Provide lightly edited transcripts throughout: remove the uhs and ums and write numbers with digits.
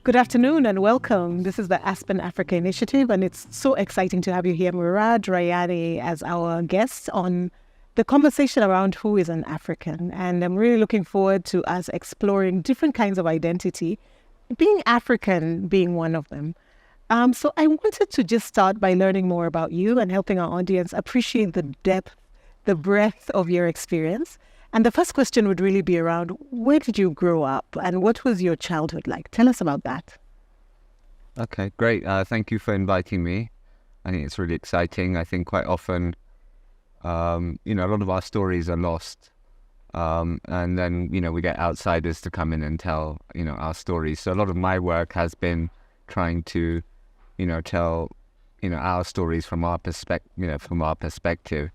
Good afternoon and welcome. This is the Aspen Africa Initiative, and it's so exciting to have you here, Murad Rayani, as our guest on the conversation around who is an African. And I'm really looking forward to us exploring different kinds of identity, being African being one of them. So I wanted to just start by learning more about you and helping our audience appreciate the depth, the breadth of your experience. And the first question would really be around, where did you grow up and what was your childhood like? Tell us about that. Okay, great. Thank you for inviting me. I think it's really exciting. I think quite often, a lot of our stories are lost. And then, we get outsiders to come in and tell, our stories. So a lot of my work has been trying to, tell, our stories from our perspective.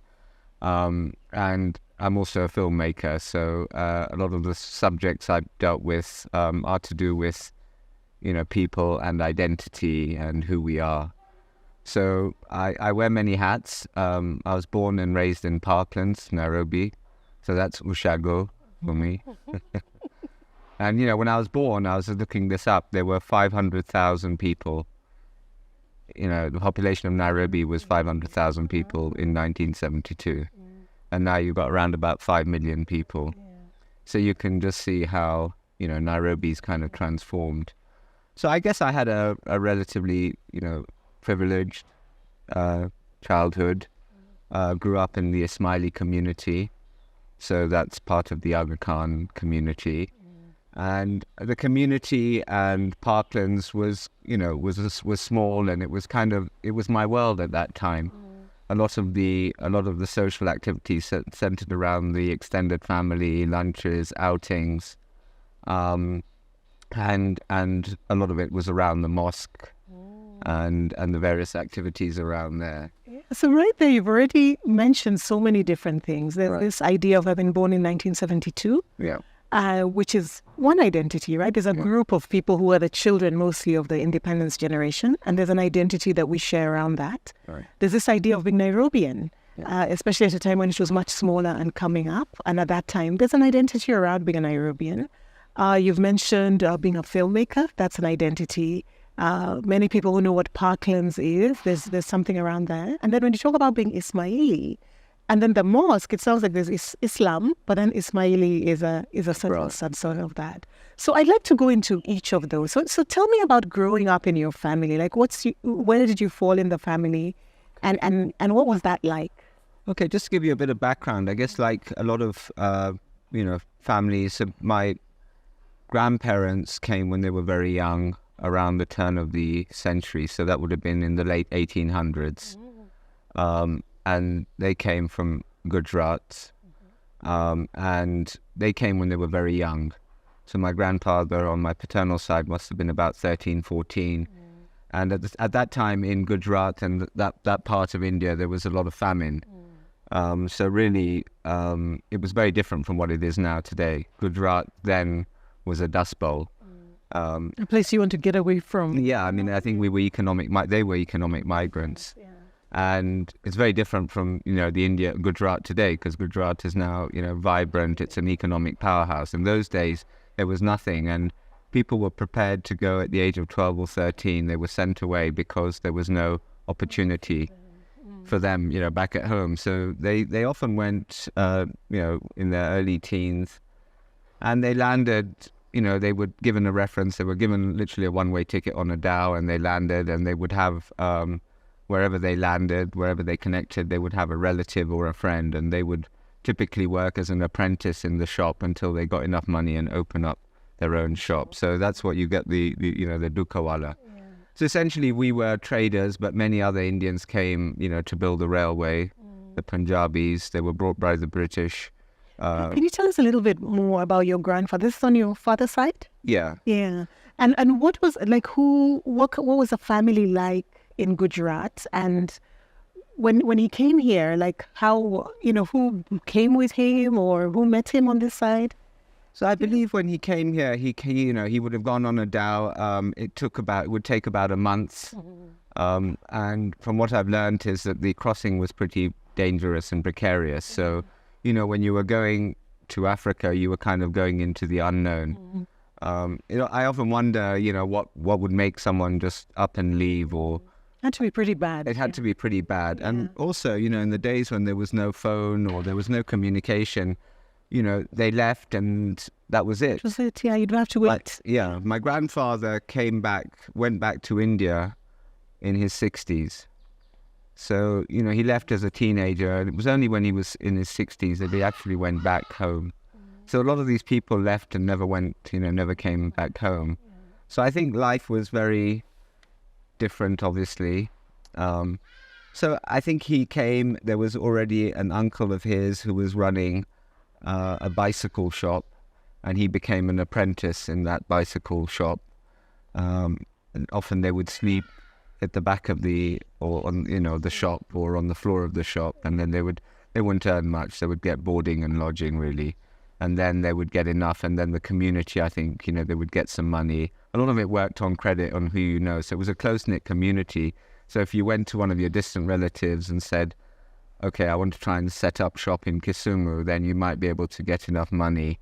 And I'm also a filmmaker, so a lot of the subjects I've dealt with are to do with, people and identity and who we are. So I wear many hats. I was born and raised in Parklands, Nairobi, so that's Ushago for me. And, when I was born, I was looking this up, there were 500,000 people. The population of Nairobi was 500,000 people in 1972. And now you've got around about 5 million people. Yeah. So you can just see how, Nairobi's kind of transformed. So I guess I had a relatively, privileged childhood. Grew up in the Ismaili community. So that's part of the Aga Khan community. And the community and Parklands was small, and it was my world at that time. A lot of the social activities centered around the extended family, lunches, outings, and a lot of it was around the mosque and the various activities around there. So right there, you've already mentioned so many different things. There's this idea of having born in 1972. Yeah. Which is one identity, right? There's a group of people who are the children mostly of the independence generation, and there's an identity that we share around that. Right. There's this idea of being Nairobian, especially at a time when it was much smaller and coming up. And at that time, there's an identity around being a Nairobian. You've mentioned being a filmmaker. That's an identity. Many people who know what Parklands is, there's something around there. And then when you talk about being Ismaili, and then the mosque, it sounds like there's Islam, but then Ismaili is a certain sort of that. So I'd like to go into each of those. So tell me about growing up in your family. Like, where did you fall in the family, and what was that like? Okay, just to give you a bit of background, I guess like a lot of families, my grandparents came when they were very young, around the turn of the century. So that would have been in the late 1800s. And they came from Gujarat, and they came when they were very young. So my grandfather on my paternal side must have been about 13, 14. And at that time in Gujarat and that part of India, there was a lot of famine. So really, it was very different from what it is now today. Gujarat then was a dust bowl. A place you want to get away from. Yeah, I mean, I think they were economic migrants. Yeah. And it's very different from, the Gujarat today, because Gujarat is now, vibrant. It's an economic powerhouse. In those days, there was nothing. And people were prepared to go at the age of 12 or 13. They were sent away because there was no opportunity for them, back at home. So they often went, in their early teens, and they landed, they were given a reference. They were given literally a one-way ticket on a dhow, and they landed, and they would have... wherever they landed, wherever they connected, they would have a relative or a friend, and they would typically work as an apprentice in the shop until they got enough money and open up their own shop. So that's what you get the dukawala. Yeah. So essentially we were traders, but many other Indians came, to build the railway. The Punjabis, they were brought by the British. Can you tell us a little bit more about your grandfather? This is on your father's side? Yeah. Yeah. And what was, like, what was the family like in Gujarat, and when he came here, like how, who came with him or who met him on this side? So I believe when he came here, he would have gone on a dhow. It would take about a month. And from what I've learned is that the crossing was pretty dangerous and precarious. So, when you were going to Africa, you were kind of going into the unknown. I often wonder, what would make someone just up and leave, or Had to be pretty bad. it had to be pretty bad. And also, in the days when there was no phone or there was no communication, they left and that was it. Was it? Yeah, you'd have to wait. But yeah, my grandfather went back to India in his 60s. So, he left as a teenager, and it was only when he was in his 60s that he actually went back home. So a lot of these people left and never came back home. So I think life was very different, obviously. So I think he came, there was already an uncle of his who was running a bicycle shop, and he became an apprentice in that bicycle shop. And often they would sleep at the back of the shop or on the floor of the shop, and then they wouldn't earn much. They would get boarding and lodging, really, and then they would get enough, and then the community, I think, they would get some money. A lot of it worked on credit, on who you know. So it was a close-knit community. So if you went to one of your distant relatives and said, okay, I want to try and set up shop in Kisumu, then you might be able to get enough money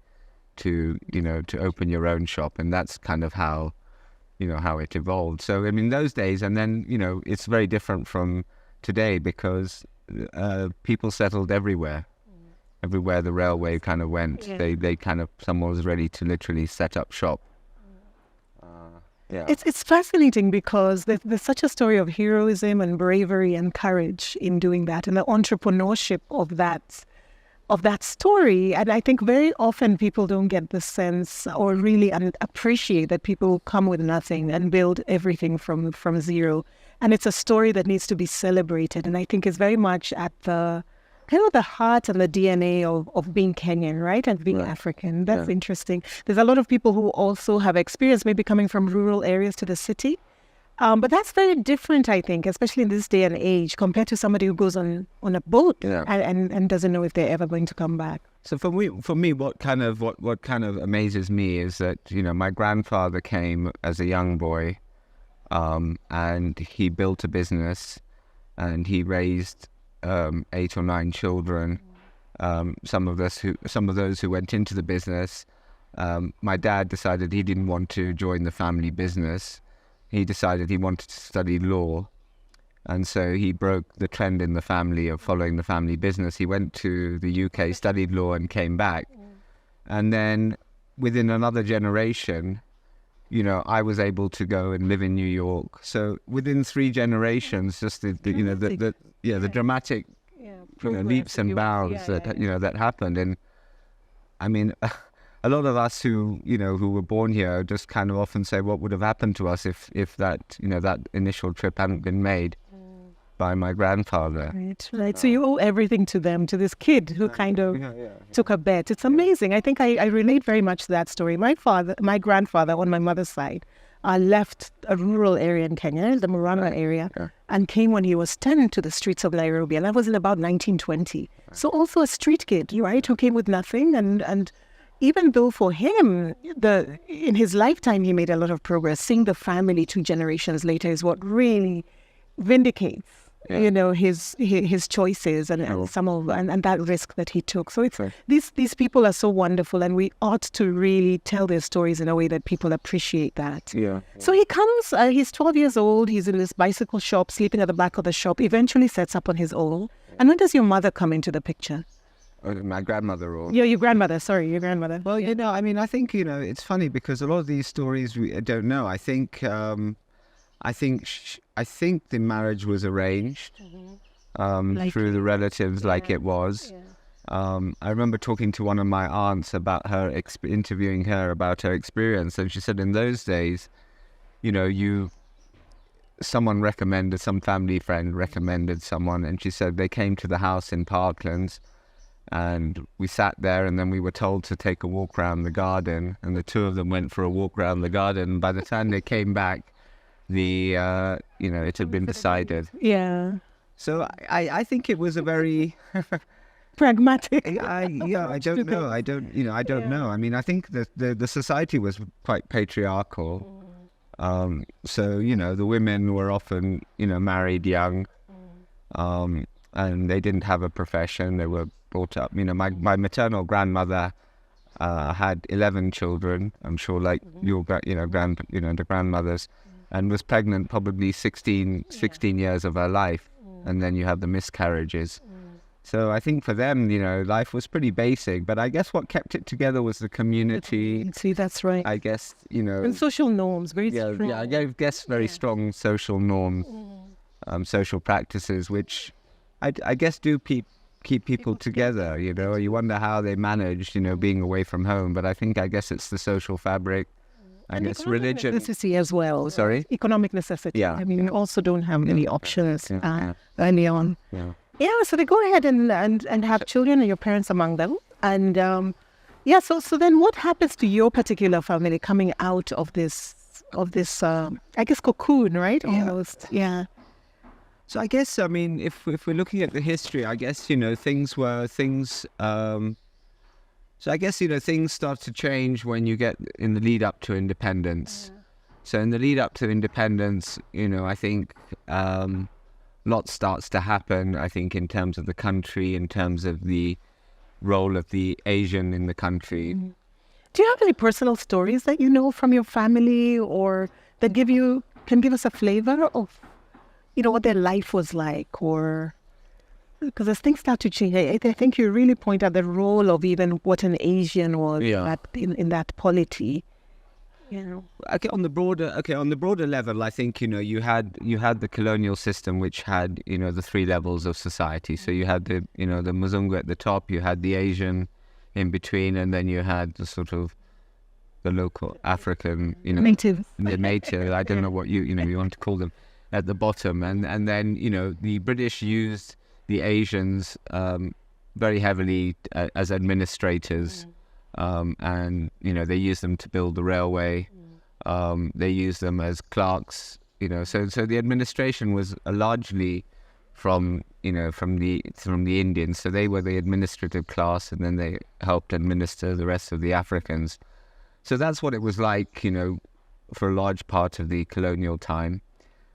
to open your own shop. And that's kind of how it evolved. So, those days, and then, it's very different from today, because people settled everywhere. Everywhere the railway kind of went, they kind of, someone was ready to literally set up shop. It's fascinating because there's such a story of heroism and bravery and courage in doing that, and the entrepreneurship of that story. And I think very often people don't get the sense or really appreciate that people come with nothing and build everything from zero. And it's a story that needs to be celebrated. And I think is very much at the kind of the heart and the DNA of being Kenyan, right? And being African. That's interesting. There's a lot of people who also have experience maybe coming from rural areas to the city. But that's very different, I think, especially in this day and age, compared to somebody who goes on a boat and doesn't know if they're ever going to come back. So for me, what kind of amazes me is that, my grandfather came as a young boy, and he built a business, and he raised 8 or 9 children. Some of those who went into the business. My dad decided he didn't want to join the family business. He decided he wanted to study law, and so he broke the trend in the family of following the family business. He went to the UK, studied law, and came back. And then within another generation, I was able to go and live in New York. So within 3 generations, just the dramatic leaps and bounds that happened. And a lot of us who were born here just kind of often say, what would have happened to us if that initial trip hadn't been made by my grandfather. Right. So you owe everything to them, to this kid who kind of took a bet. It's amazing. I think I relate very much to that story. My grandfather on my mother's side left a rural area in Kenya, the Murad area, and came when he was 10 to the streets of Nairobi. And that was in about 1920. So also a street kid, right, who came with nothing. And even though for him, in his lifetime, he made a lot of progress, seeing the family 2 generations later is what really vindicates his choices and that risk that he took. So it's these people are so wonderful, and we ought to really tell their stories in a way that people appreciate that. So he comes, he's 12 years old, he's in this bicycle shop, sleeping at the back of the shop, eventually sets up on his own. And when does your mother come into the picture? My grandmother, or your grandmother. Sorry, your grandmother. Well, I think it's funny because a lot of these stories we don't know. I think the marriage was arranged through the relatives, like it was. I remember talking to one of my aunts about her, interviewing her about her experience, and she said in those days, some family friend recommended someone, and she said they came to the house in Parklands, and we sat there, and then we were told to take a walk around the garden, and the 2 of them went for a walk around the garden. By the time they came back, it had been decided. So I think it was a very pragmatic. I don't know. I don't know. I think the society was quite patriarchal. So the women were often married young, and they didn't have a profession. They were brought up. My maternal grandmother had 11 children. I'm sure, like your the grandmothers, and was pregnant probably 16 years of her life, and then you have the miscarriages. So I think for them, life was pretty basic. But I guess what kept it together was the community. See, that's right. I guess, And social norms, very strong. I guess very strong social norms, social practices, which I guess do keep people together. You wonder how they managed, being away from home. But I guess it's the social fabric. I guess religion. Necessity as well. Sorry? Economic necessity. Yeah. I mean, you also don't have many options early on. Yeah. Yeah, so they go ahead and have children, and your parents among them. And so then what happens to your particular family coming out of this I guess cocoon, right? Almost. Yeah. So I guess, I mean, if we're looking at the history, I guess, things so I guess, things start to change when you get in the lead up to independence. Yeah. So in the lead up to independence, I think lots starts to happen, I think, in terms of the country, in terms of the role of the Asian in the country. Mm-hmm. Do you have any personal stories that you know from your family, or that can give us a flavor of, what their life was like? Or because as things start to change, I think you really point out the role of even what an Asian was in that polity. Okay, on the broader level, I think you had the colonial system, which had the three levels of society. So you had the the Muzungu at the top, you had the Asian in between, and then you had the sort of the local African, natives. The native. I don't know what you want to call them at the bottom, and then the British used the Asians very heavily as administrators. And they use them to build the railway. They use them as clerks. So the administration was largely from the Indians. So they were the administrative class, and then they helped administer the rest of the Africans. So that's what it was like, for a large part of the colonial time.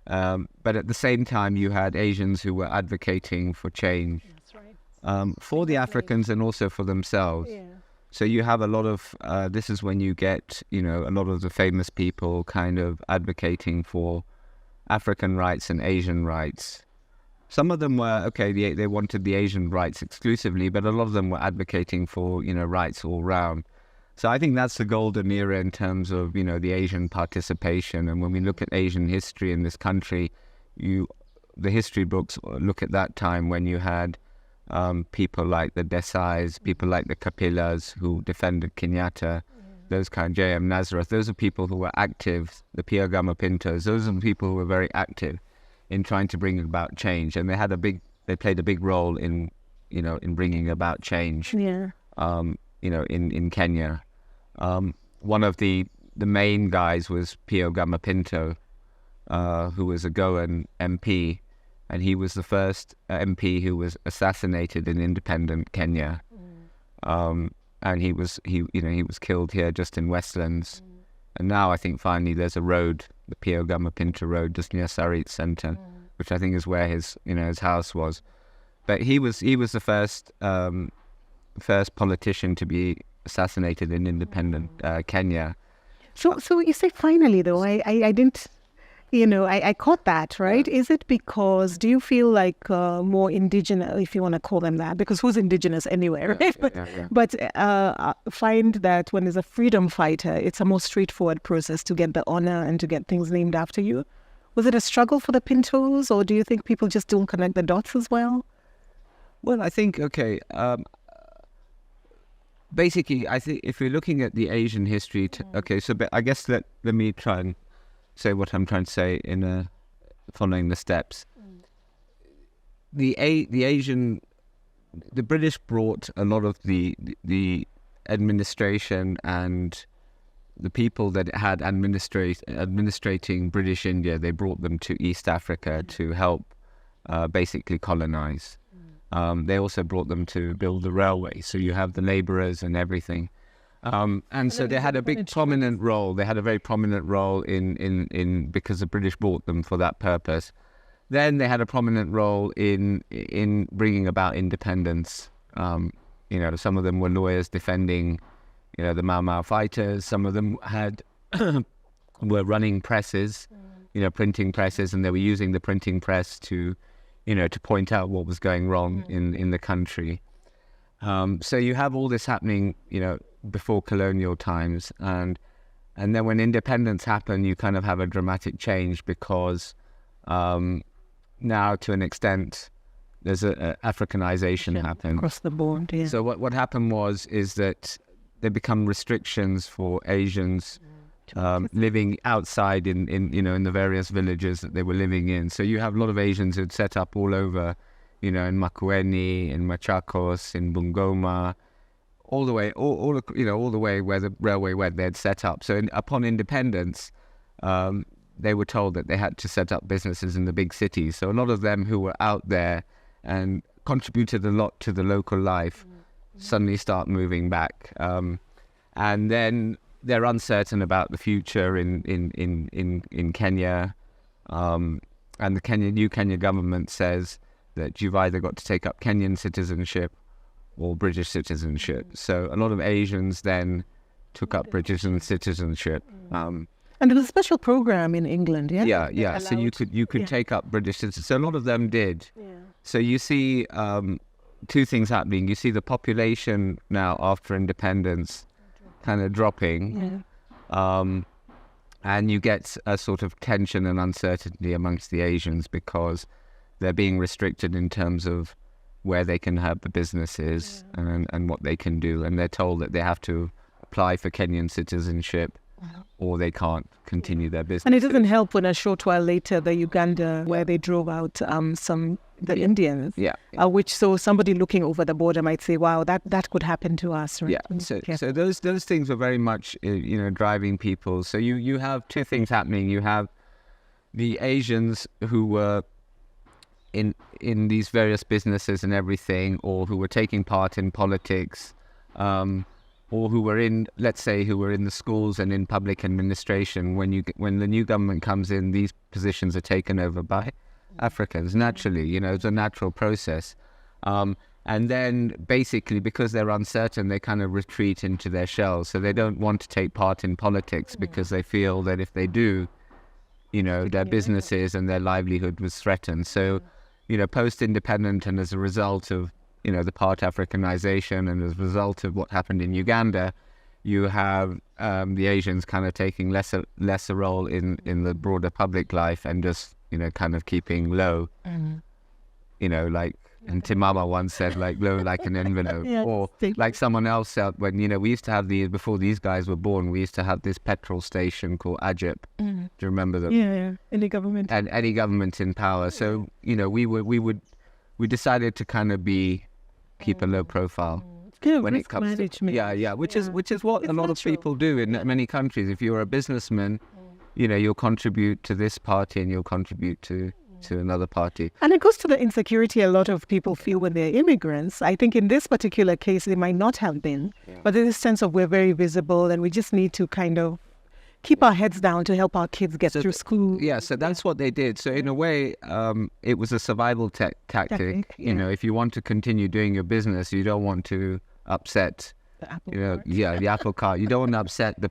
But at the same time, you had Asians who were advocating for change. That's right. For the Africans and also for themselves. Yeah. So you have a lot of, this is when you get, a lot of the famous people kind of advocating for African rights and Asian rights. Some of them were, they wanted the Asian rights exclusively, but a lot of them were advocating for, rights all round. So I think that's the golden era in terms of, the Asian participation. And when we look at Asian history in this country, the history books look at that time when you had people like the Desais, people like the Kapilas who defended Kenyatta, those kind, J.M. Nazareth, those are people who were active, the Pierre Gama Pintos, those are the people who were very active in trying to bring about change. And they played a big role in bringing about change, in Kenya. One of the main guys was Pierre Gama Pinto, who was a Goan MP. And he was the first MP who was assassinated in independent Kenya, and he was killed here just in Westlands. And now I think finally there's a road, the Pierre Gama Pinto Road, just near Sarit Centre, which I think is where his house was. But he was the first politician to be assassinated in independent Kenya. So you say finally though, I didn't. I caught that, right? Is it because, do you feel like more indigenous, if you want to call them that, because who's indigenous anywhere, right? But find that when there's a freedom fighter, it's a more straightforward process to get the honor and to get things named after you. Was it a struggle for the Pintos, or do you think people just don't connect the dots as well? Well, I think, basically, I think if you're looking at the Asian history, I guess let me try and say what I'm trying to say in following the steps. The British brought a lot of the administration and the people that had administrating British India. They brought them to East Africa to help basically colonize. They also brought them to build the railway. So you have the laborers and everything. And so they had a big prominent role. They had a very prominent role in because the British bought them for that purpose. Then they had a prominent role in bringing about independence. Some of them were lawyers defending, the Mau Mau fighters. Some of them were running presses, printing presses, and they were using the printing press to point out what was going wrong in the country. So you have all this happening, before colonial times, and then when independence happened, you kind of have a dramatic change because now, to an extent, there's a Africanization happened across the board. Yeah. So what happened is that there become restrictions for Asians living outside in the various villages that they were living in. So you have a lot of Asians who'd set up all over, in Makueni, in Machakos, in Bungoma, all the way where the railway went, they had set up. So upon independence, they were told that they had to set up businesses in the big cities. So a lot of them who were out there and contributed a lot to the local life suddenly start moving back. And then they're uncertain about the future in Kenya. And the new Kenya government says that you've either got to take up Kenyan citizenship or British citizenship. So a lot of Asians then took up British citizenship. And there was a special program in England, yeah? Yeah. So you could take up British citizenship. So a lot of them did. Yeah. So you see two things happening. You see the population now after independence kind of dropping. Yeah. And you get a sort of tension and uncertainty amongst the Asians because they're being restricted in terms of where they can have the businesses and what they can do. And they're told that they have to apply for Kenyan citizenship or they can't continue their business. And it doesn't help when a short while later, the Uganda, where they drove out the Indians, so somebody looking over the border might say, wow, that could happen to us, right? Yeah, so those things were very much, driving people. So you have two things happening. You have the Asians who were in these various businesses and everything, or who were taking part in politics, or who were in the schools and in public administration. When the new government comes in, these positions are taken over by Africans naturally. It's a natural process. And then basically, because they're uncertain, they kind of retreat into their shells. So they don't want to take part in politics because they feel that if they do, their businesses and their livelihood was threatened. So, post-independent, and as a result of the part Africanization, and as a result of what happened in Uganda, you have the Asians kind of taking lesser role in the broader public life and just kind of keeping low. And Timama once said, low like an envelope. Or like someone else said, when we used to have before these guys were born, we used to have this petrol station called Ajip. Do you remember them? Yeah. Any government. And any government in power. So we decided to kind of keep a low profile when it comes to which is what a lot of people do in many countries. If you're a businessman, you'll contribute to this party and you'll contribute to another party. And it goes to the insecurity a lot of people feel when they're immigrants. I think in this particular case, they might not have been, but there's a sense of we're very visible and we just need to kind of keep our heads down to help our kids get through school. Yeah, so that's what they did. So in a way, it was a survival tactic. If you want to continue doing your business, you don't want to upset the apple cart. The apple cart. You don't want to upset the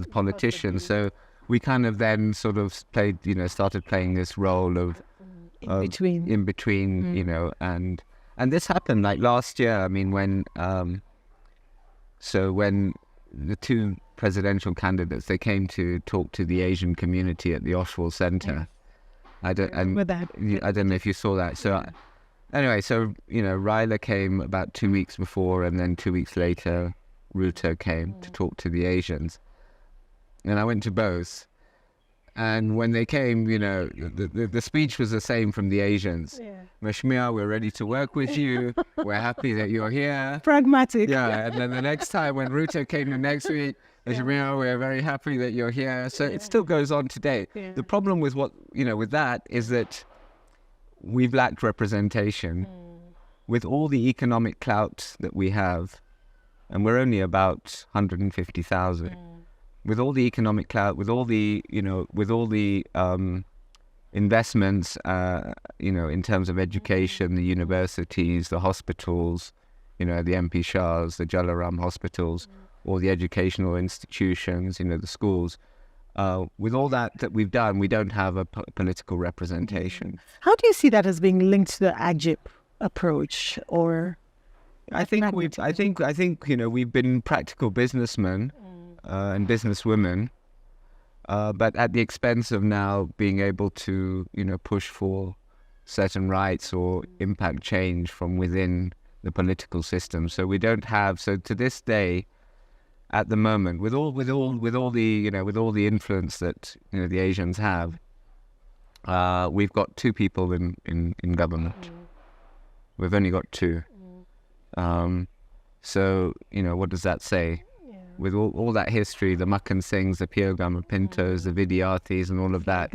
politicians. So we kind of then sort of started playing this role of in between, and this happened like last year. I mean, when the two presidential candidates, they came to talk to the Asian community at the Oswald Center. I don't know if you saw that. So anyway, Raila came about 2 weeks before, and then 2 weeks later, Ruto came to talk to the Asians. And I went to both. And when they came, the speech was the same from the Asians. Mheshimiwa, we're ready to work with you. We're happy that you're here. Pragmatic. Yeah, and then the next time when Ruto came the next week, Mheshimiwa, we're very happy that you're here. So it still goes on today. Yeah. The problem with with that is that we've lacked representation. With all the economic clout that we have, and we're only about 150,000. With all the economic clout, with all the investments, in terms of education, the universities, the hospitals, the MP Shahs, the Jalaram hospitals, or the educational institutions, the schools. With all that we've done, we don't have a political representation. How do you see that as being linked to the AGIP approach, or? I think we've been practical businessmen and businesswomen, but at the expense of now being able to push for certain rights or impact change from within the political system. So we don't have. So to this day, at the moment, with all the influence that the Asians have, we've got two people in government. We've only got two. So what does that say? With all that history, the Makkan Singhs, the Piogama Pintos, the Vidyathis, and all of that,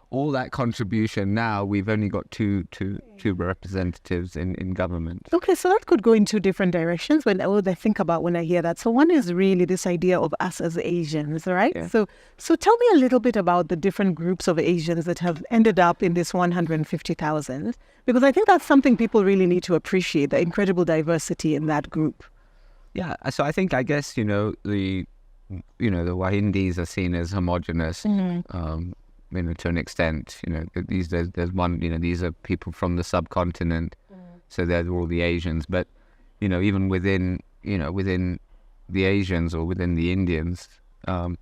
all that contribution, now we've only got two representatives in government. Okay, so that could go in two different directions when I think about when I hear that. So one is really this idea of us as Asians, right? Yeah. So tell me a little bit about the different groups of Asians that have ended up in this 150,000, because I think that's something people really need to appreciate, the incredible diversity in that group. Yeah, so I guess the Wahindis are seen as homogenous, to an extent. There's one, these are people from the subcontinent, so they're all the Asians. But even within the Asians or within the Indians, there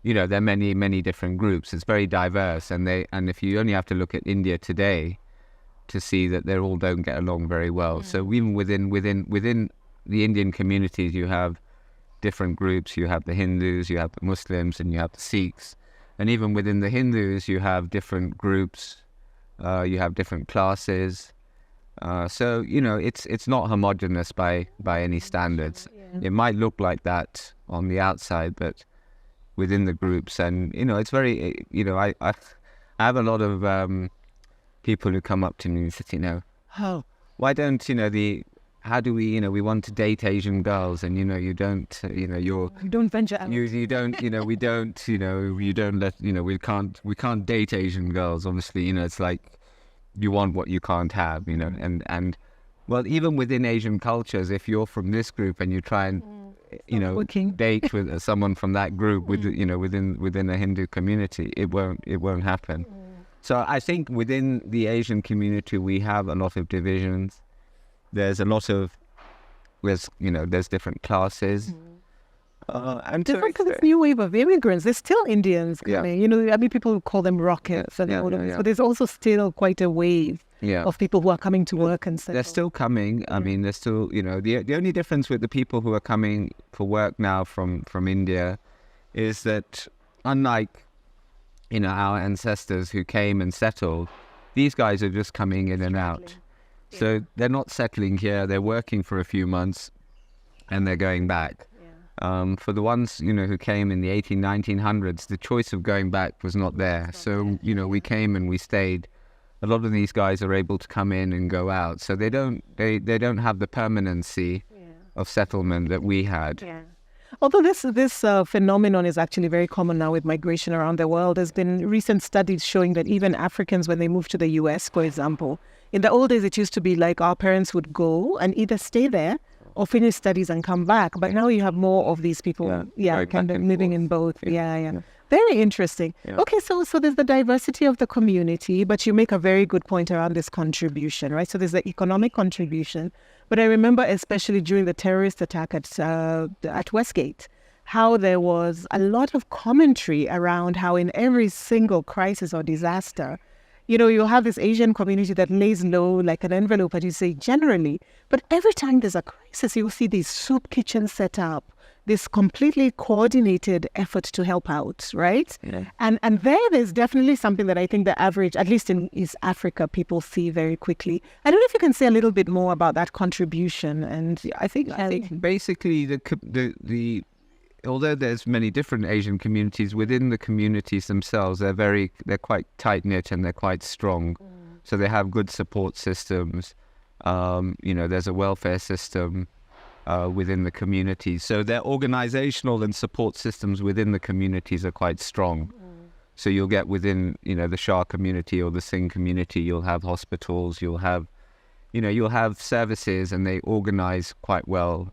are many different groups. It's very diverse, and if you only have to look at India today to see that they all don't get along very well. So even within the Indian communities, you have different groups. You have the Hindus, you have the Muslims, and you have the Sikhs. And even within the Hindus, you have different groups. You have different classes. So it's not homogenous by any standards. Yeah. It might look like that on the outside, but within the groups, and it's very. I have a lot of people who come up to me and say, why don't how do we, we want to date Asian girls, and you don't, you don't venture out. You don't, we don't, you don't let, we can't date Asian girls. Obviously, it's like you want what you can't have, and well, even within Asian cultures, if you're from this group and you try and, date with someone from that group, within a Hindu community, it won't happen. So I think within the Asian community, we have a lot of divisions. There's a lot of, there's different classes. And there's like this new wave of immigrants. There's still Indians coming. Yeah. People who call them rockets and all of this. But there's also still quite a wave of people who are coming to work and settle. They're still coming. I mean, they're still, the only difference with the people who are coming for work now from India is that unlike, our ancestors who came and settled, these guys are just coming in and out. So they're not settling here, they're working for a few months and they're going back. For the ones, who came in the 1900s, the choice of going back was not there. So, we came and we stayed. A lot of these guys are able to come in and go out. So they don't have the permanency of settlement that we had. Yeah. Although this phenomenon is actually very common now with migration around the world, there's been recent studies showing that even Africans, when they move to the US, for example, in the old days, it used to be like our parents would go and either stay there or finish studies and come back. But now you have more of these people, kind of living in both. Yeah. Very interesting. Yeah. Okay, so there's the diversity of the community, but you make a very good point around this contribution, right? So there's the economic contribution. But I remember especially during the terrorist attack at Westgate, how there was a lot of commentary around how in every single crisis or disaster, you have this Asian community that lays low like an envelope, as you say, generally. But every time there's a crisis, you will see these soup kitchens set up, this completely coordinated effort to help out, right? Yeah. And there's definitely something that I think the average, at least in East Africa, people see very quickly. I don't know if you can say a little bit more about that contribution. And I think basically the although there's many different Asian communities, within the communities themselves, they're quite tight-knit and they're quite strong. So they have good support systems. There's a welfare system within the communities. So their organizational and support systems within the communities are quite strong. So you'll get within, the Shah community or the Singh community, you'll have hospitals, you'll have, you'll have services and they organize quite well,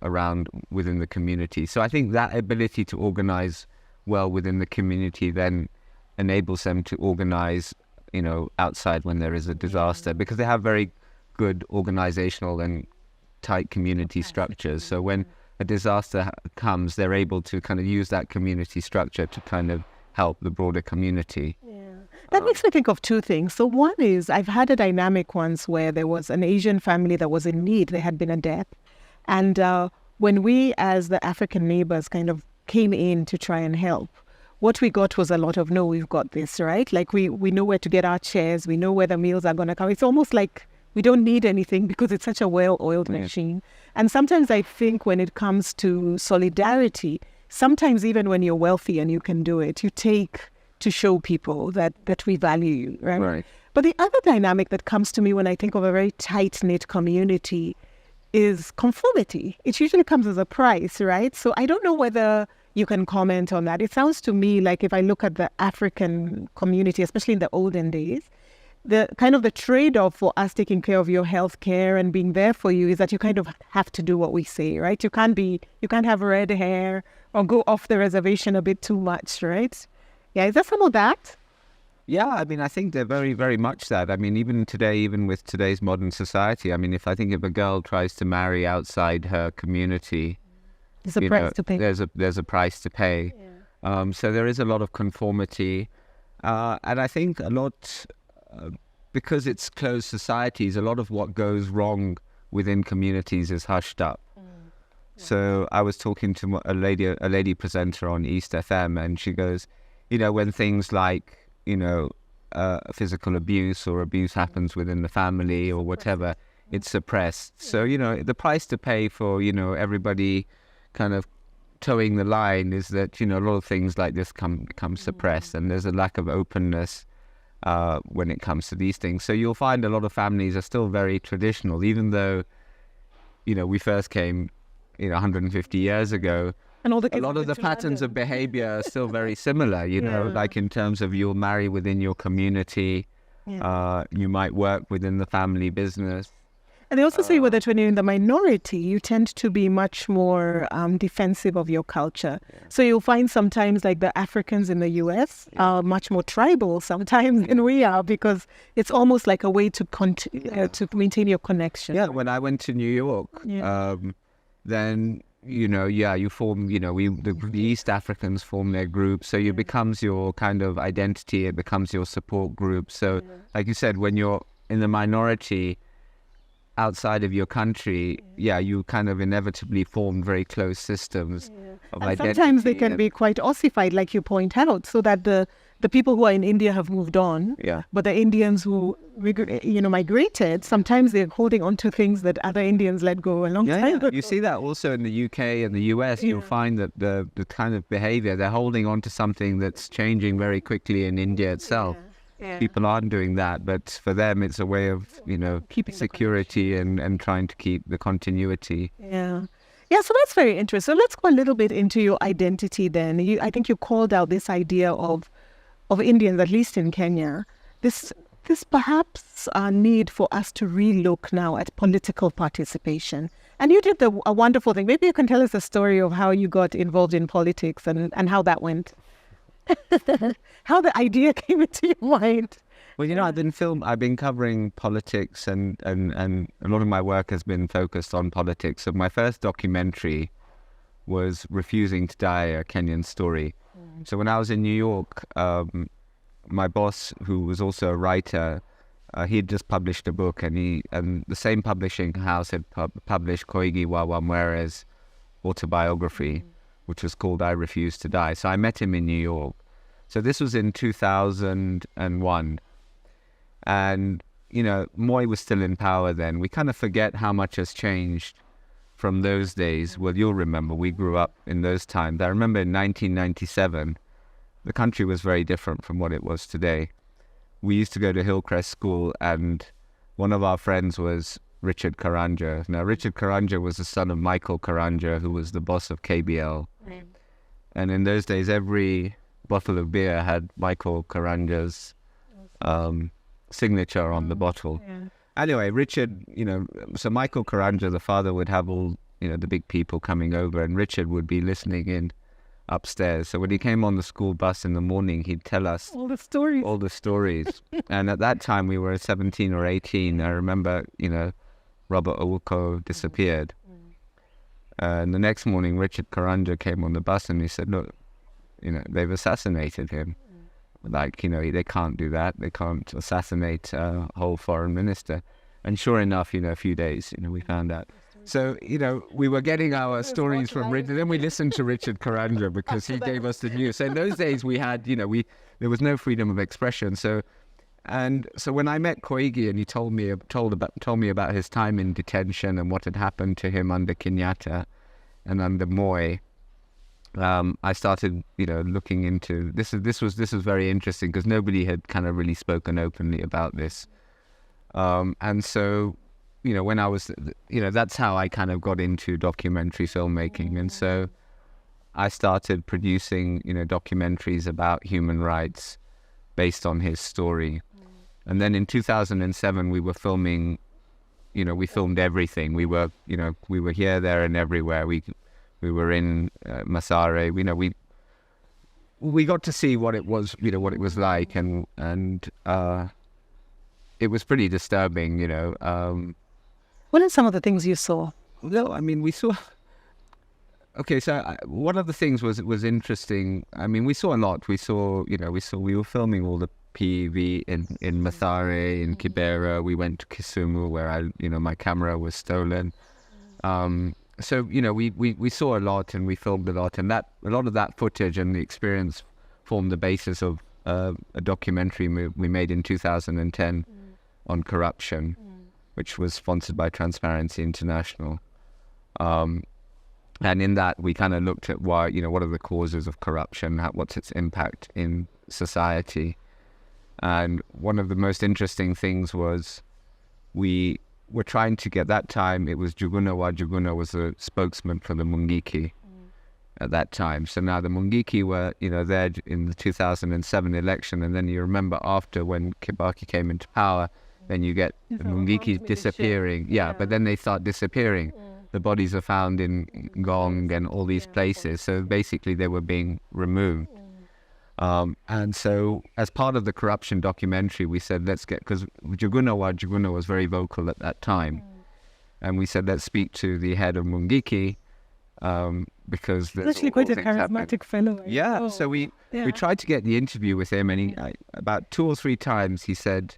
around within the community. So I think that ability to organize well within the community then enables them to organize, outside when there is a disaster, because they have very good organizational and tight community structures. So when a disaster comes, they're able to kind of use that community structure to kind of help the broader community. That makes me think of two things. So one is, I've had a dynamic once where there was an Asian family that was in need. There had been a death. And when we, as the African neighbors, kind of came in to try and help, what we got was a lot of, no, we've got this, right? Like we know where to get our chairs. We know where the meals are going to come. It's almost like we don't need anything because it's such a well-oiled machine. And sometimes I think when it comes to solidarity, sometimes even when you're wealthy and you can do it, you take to show people that we value you, right? But the other dynamic that comes to me when I think of a very tight-knit community is conformity. It usually comes as a price, right? So I don't know whether you can comment on that. It sounds to me like if I look at the African community, especially in the olden days, the kind of the trade-off for us taking care of your health care and being there for you is that you kind of have to do what we say, right? You can't have red hair or go off the reservation a bit too much, right? Yeah, is there some of that? Yeah, I mean, I think they're very, very much that. I mean, even today, even with today's modern society, I mean, if a girl tries to marry outside her community, there's a price to pay. There's a price to pay. Yeah. So there is a lot of conformity, and I think a lot because it's closed societies. A lot of what goes wrong within communities is hushed up. So I was talking to a lady presenter on East FM, and she goes, when things like, physical abuse or abuse happens within the family or whatever, it's suppressed. So, the price to pay for, everybody kind of towing the line is that, a lot of things like this become suppressed, and there's a lack of openness when it comes to these things. So you'll find a lot of families are still very traditional, even though, we first came, 150 years ago. And a lot of the patterns of behavior are still very similar, like in terms of you'll marry within your community, you might work within the family business. And they also say that when you're in the minority, you tend to be much more defensive of your culture. So you'll find sometimes like the Africans in the US are much more tribal sometimes than we are, because it's almost like a way to to maintain your connection. Yeah, when I went to New York, then you form, the East Africans form their group. So it becomes your kind of identity. It becomes your support group. So like you said, when you're in the minority outside of your country, you kind of inevitably form very close systems of and identity. Sometimes they can be quite ossified, like you point out, so that the people who are in India have moved on, but the Indians who migrated, sometimes they're holding on to things that other Indians let go a long time ago. You see that also in the UK and the US. You'll find that the kind of behavior, they're holding on to something that's changing very quickly in India itself. People aren't doing that, but for them it's a way of keeping security and trying to keep the continuity. So that's very interesting. So let's go a little bit into your identity then. I think you called out this idea of Indians, at least in Kenya, this perhaps need for us to relook now at political participation. And you did a wonderful thing. Maybe you can tell us a story of how you got involved in politics and how that went. How the idea came into your mind. Well, I've been covering politics, and a lot of my work has been focused on politics. So my first documentary was Refusing to Die, a Kenyan story. So when I was in New York, my boss, who was also a writer, he had just published a book, and the same publishing house had published Koigi Wawamwere's autobiography, which was called I Refuse to Die. So I met him in New York. So this was in 2001. And, Moi was still in power then. We kind of forget how much has changed from those days. Well, you'll remember, we grew up in those times. I remember in 1997, the country was very different from what it was today. We used to go to Hillcrest School, and one of our friends was Richard Karanja. Now, Richard Karanja was the son of Michael Karanja, who was the boss of KBL. And in those days, every bottle of beer had Michael Karanja's signature on the bottle. Anyway, Richard, so Michael Karanja, the father, would have all, the big people coming over, and Richard would be listening in upstairs. So when he came on the school bus in the morning, he'd tell us all the stories. And at that time, we were 17 or 18. I remember, Robert Owuko disappeared. And the next morning, Richard Karanja came on the bus and he said, look, they've assassinated him. Like, they can't do that. They can't assassinate a whole foreign minister. And sure enough, a few days, we found out. So, we were getting our stories from Richard. Then we listened to Richard Karanja because he gave us the news. So in those days we had, there was no freedom of expression. So when I met Koigi and he told me about his time in detention and what had happened to him under Kenyatta and under Moi, I started, looking into this. This was very interesting because nobody had kind of really spoken openly about this, and so, when I was, that's how I kind of got into documentary filmmaking, and so I started producing, documentaries about human rights based on his story, and then in 2007 we were filming, we filmed everything. We were here, there, and everywhere. We were in Masare. We got to see what it was, what it was like, and it was pretty disturbing, What are some of the things you saw? No, I mean, we saw. Okay, so one of the things was interesting. I mean, we saw a lot. We were filming all the PV in Masare, in Kibera. We went to Kisumu, where my camera was stolen. So, we saw a lot and we filmed a lot, and a lot of that footage and the experience formed the basis of a documentary we made in 2010 on corruption, which was sponsored by Transparency International. And in that, we kind of looked at what are the causes of corruption, what's its impact in society. And one of the most interesting things was we were trying to get, that time it was Juguna was a spokesman for the Mungiki at that time. So now the Mungiki were, there in the 2007 election, and then you remember after when Kibaki came into power, then you get the Mungiki disappearing. Yeah, but then they start disappearing. The bodies are found in Ngong and all these places. So basically they were being removed. And so as part of the corruption documentary, we said, because Juguna was very vocal at that time. And we said, let's speak to the head of Mungiki, because there's actually quite a charismatic fellow. Yeah, so we tried to get the interview with him, and about 2 or 3 times he said,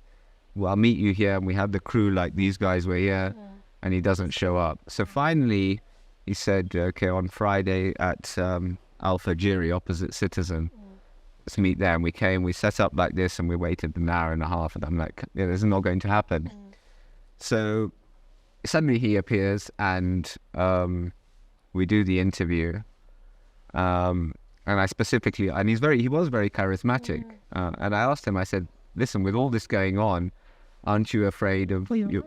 well, I'll meet you here, and we have the crew like these guys were here, and he doesn't show up. So finally he said, okay, on Friday at Alpha Jiri, opposite Citizen, let's meet there. And we came, we set up like this, and we waited an hour and a half, and I'm like, this is not going to happen. So suddenly he appears, and we do the interview, and I specifically, and he was very charismatic, and I asked him, I said, listen, with all this going on, aren't you afraid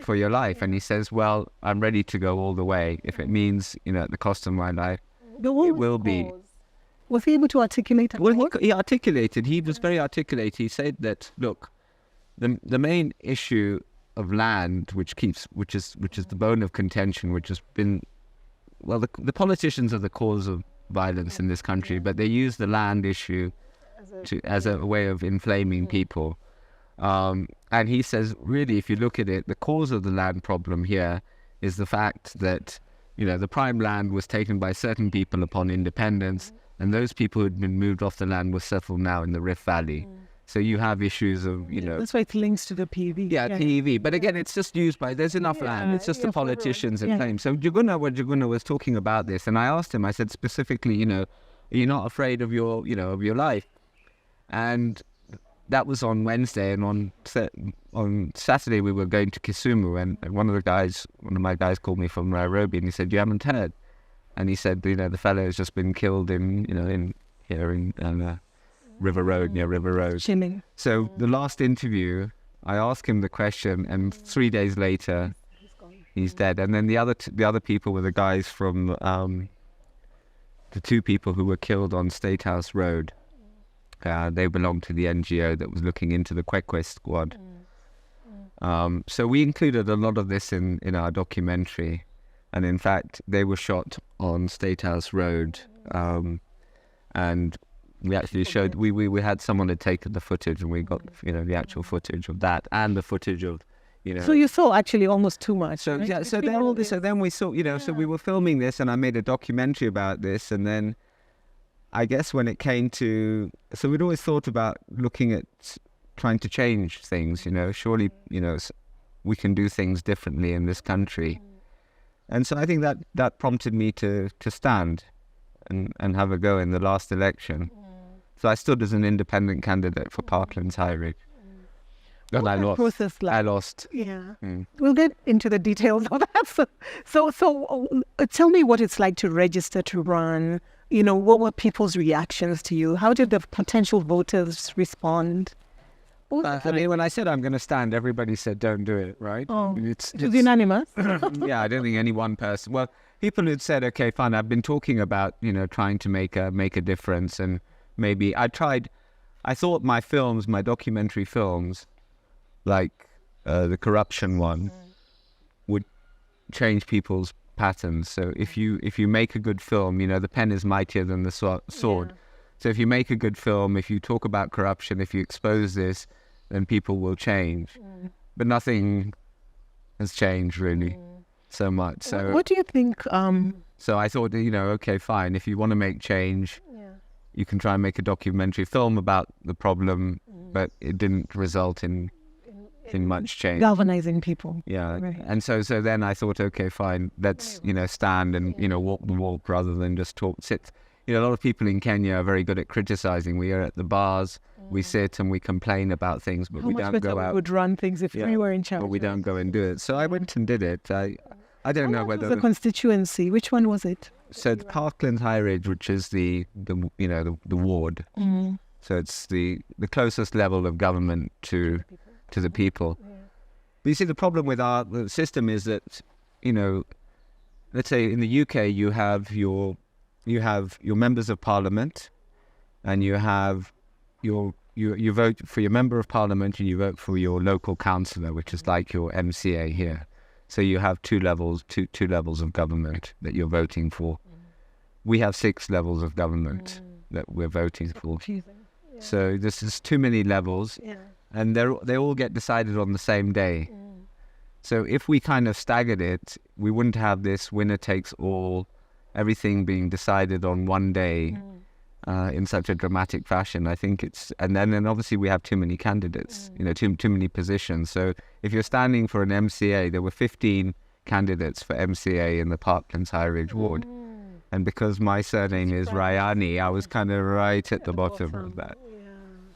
for your life? And he says, well, I'm ready to go all the way. If it means, at the cost of my life, it will be. Was he able to articulate? Well, he articulated. He was very articulate. He said that, look, the main issue of land, which is the bone of contention, which has been, well, the politicians are the cause of violence in this country, but they use the land issue as a way of inflaming people. And he says, really, if you look at it, the cause of the land problem here is the fact that, the prime land was taken by certain people upon independence, and those people who had been moved off the land were settled now in the Rift Valley. So you have issues of, That's why it links to the PV. Yeah, PV. But again, it's just used there's enough land. It's just the politicians that claim. So Juguna was talking about this, and I asked him, I said specifically, are you not afraid of your life? And that was on Wednesday, and on Saturday we were going to Kisumu, and one of my guys called me from Nairobi, and he said, you haven't heard? And he said, the fellow has just been killed in River Road, near River Road. Chilling. So the last interview, I asked him the question, and 3 days later, he's dead. And then the other people were the guys from the 2 people who were killed on State House Road. They belonged to the NGO that was looking into the Kwekwe squad. So we included a lot of this in our documentary. And in fact, they were shot on State House Road. And we actually showed, we had someone had taken the footage, and we got, the actual footage of that and the footage of, So you saw actually almost too much. So right? yeah, so then we saw, so we were filming this, and I made a documentary about this, and then I guess when it came to, so we'd always thought about looking at trying to change things, surely, we can do things differently in this country. And so I think that prompted me to stand and have a go in the last election. So I stood as an independent candidate for Parklands High Ridge. And I lost. Process like? I lost. Yeah. We'll get into the details of that. So tell me what it's like to register to run. What were people's reactions to you? How did the potential voters respond? I mean, when I said I'm going to stand, everybody said, don't do it, right? Oh, it's unanimous? Yeah, I don't think any one person. Well, people had said, okay, fine, I've been talking about, trying to make a difference. And maybe I thought my films, my documentary films, like the corruption one, would change people's patterns. So if you make a good film, the pen is mightier than the sword. Yeah. So if you make a good film, if you talk about corruption, if you expose this, then people will change. But nothing has changed really so much. So what do you think? So I thought, okay, fine. If you want to make change, you can try and make a documentary film about the problem, but it didn't result in much change. Galvanizing people. Yeah. Right. And so then I thought, okay, fine, let's, stand and, walk the walk rather than just sit. A lot of people in Kenya are very good at criticizing. We are at the bars, we sit and we complain about things, but we don't go out. We would run things if we were in charge. But we don't go and do it. So I went and did it. I don't know whether the constituency. Which one was it? So the Parklands High Ridge, which is the ward. So it's the closest level of government to the people. But you see, the problem with our system is that, let's say in the UK you have your members of parliament, and you vote for your member of parliament, and you vote for your local councillor, which is like your MCA here. So you have two levels of government that you're voting for. We have 6 levels of government that we're voting for. So this is too many levels, and they all get decided on the same day. So if we kind of staggered it, we wouldn't have this winner takes all, everything being decided on one day in such a dramatic fashion. I think and then obviously we have too many candidates, too many positions. So if you're standing for an MCA, there were 15 candidates for MCA in the Parklands High Ridge ward. And because my surname is Rayani, I was kind of right at the bottom of that.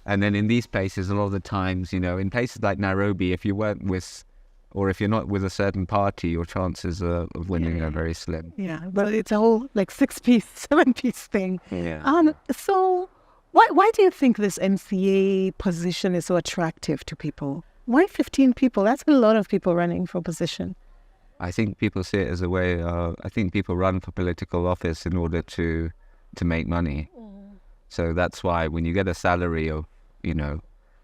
And then in these places, a lot of the times, in places like Nairobi, if you weren't with, or if you're not with a certain party, your chances of winning are very slim. Yeah, but it's a whole 6-piece, 7-piece thing. Yeah. So why do you think this MCA position is so attractive to people? Why 15 people? That's a lot of people running for position. I think people see it as a way. I think people run for political office in order to make money. So that's why when you get a salary of,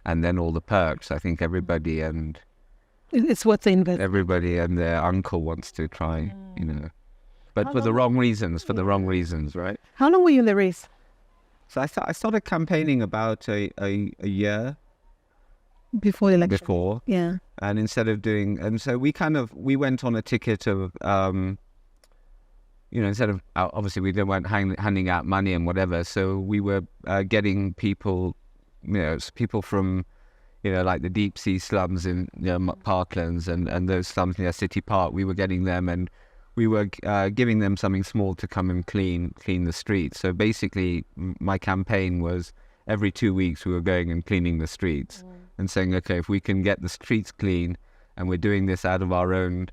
and then all the perks, I think everybody and it's what they invest. Everybody and their uncle wants to try, but for the wrong reasons. For the wrong reasons, right? How long were you in the race? So I started campaigning about a year before the election. Before, yeah. And instead of doing, and so we went on a ticket of, instead of obviously we weren't handing out money and whatever. So we were getting people, people from, like the deep sea slums in Parklands and those slums near City Park. We were getting them, and we were giving them something small to come and clean the streets. So basically, my campaign was every 2 weeks we were going and cleaning the streets and saying, okay, if we can get the streets clean, and we're doing this out of our own,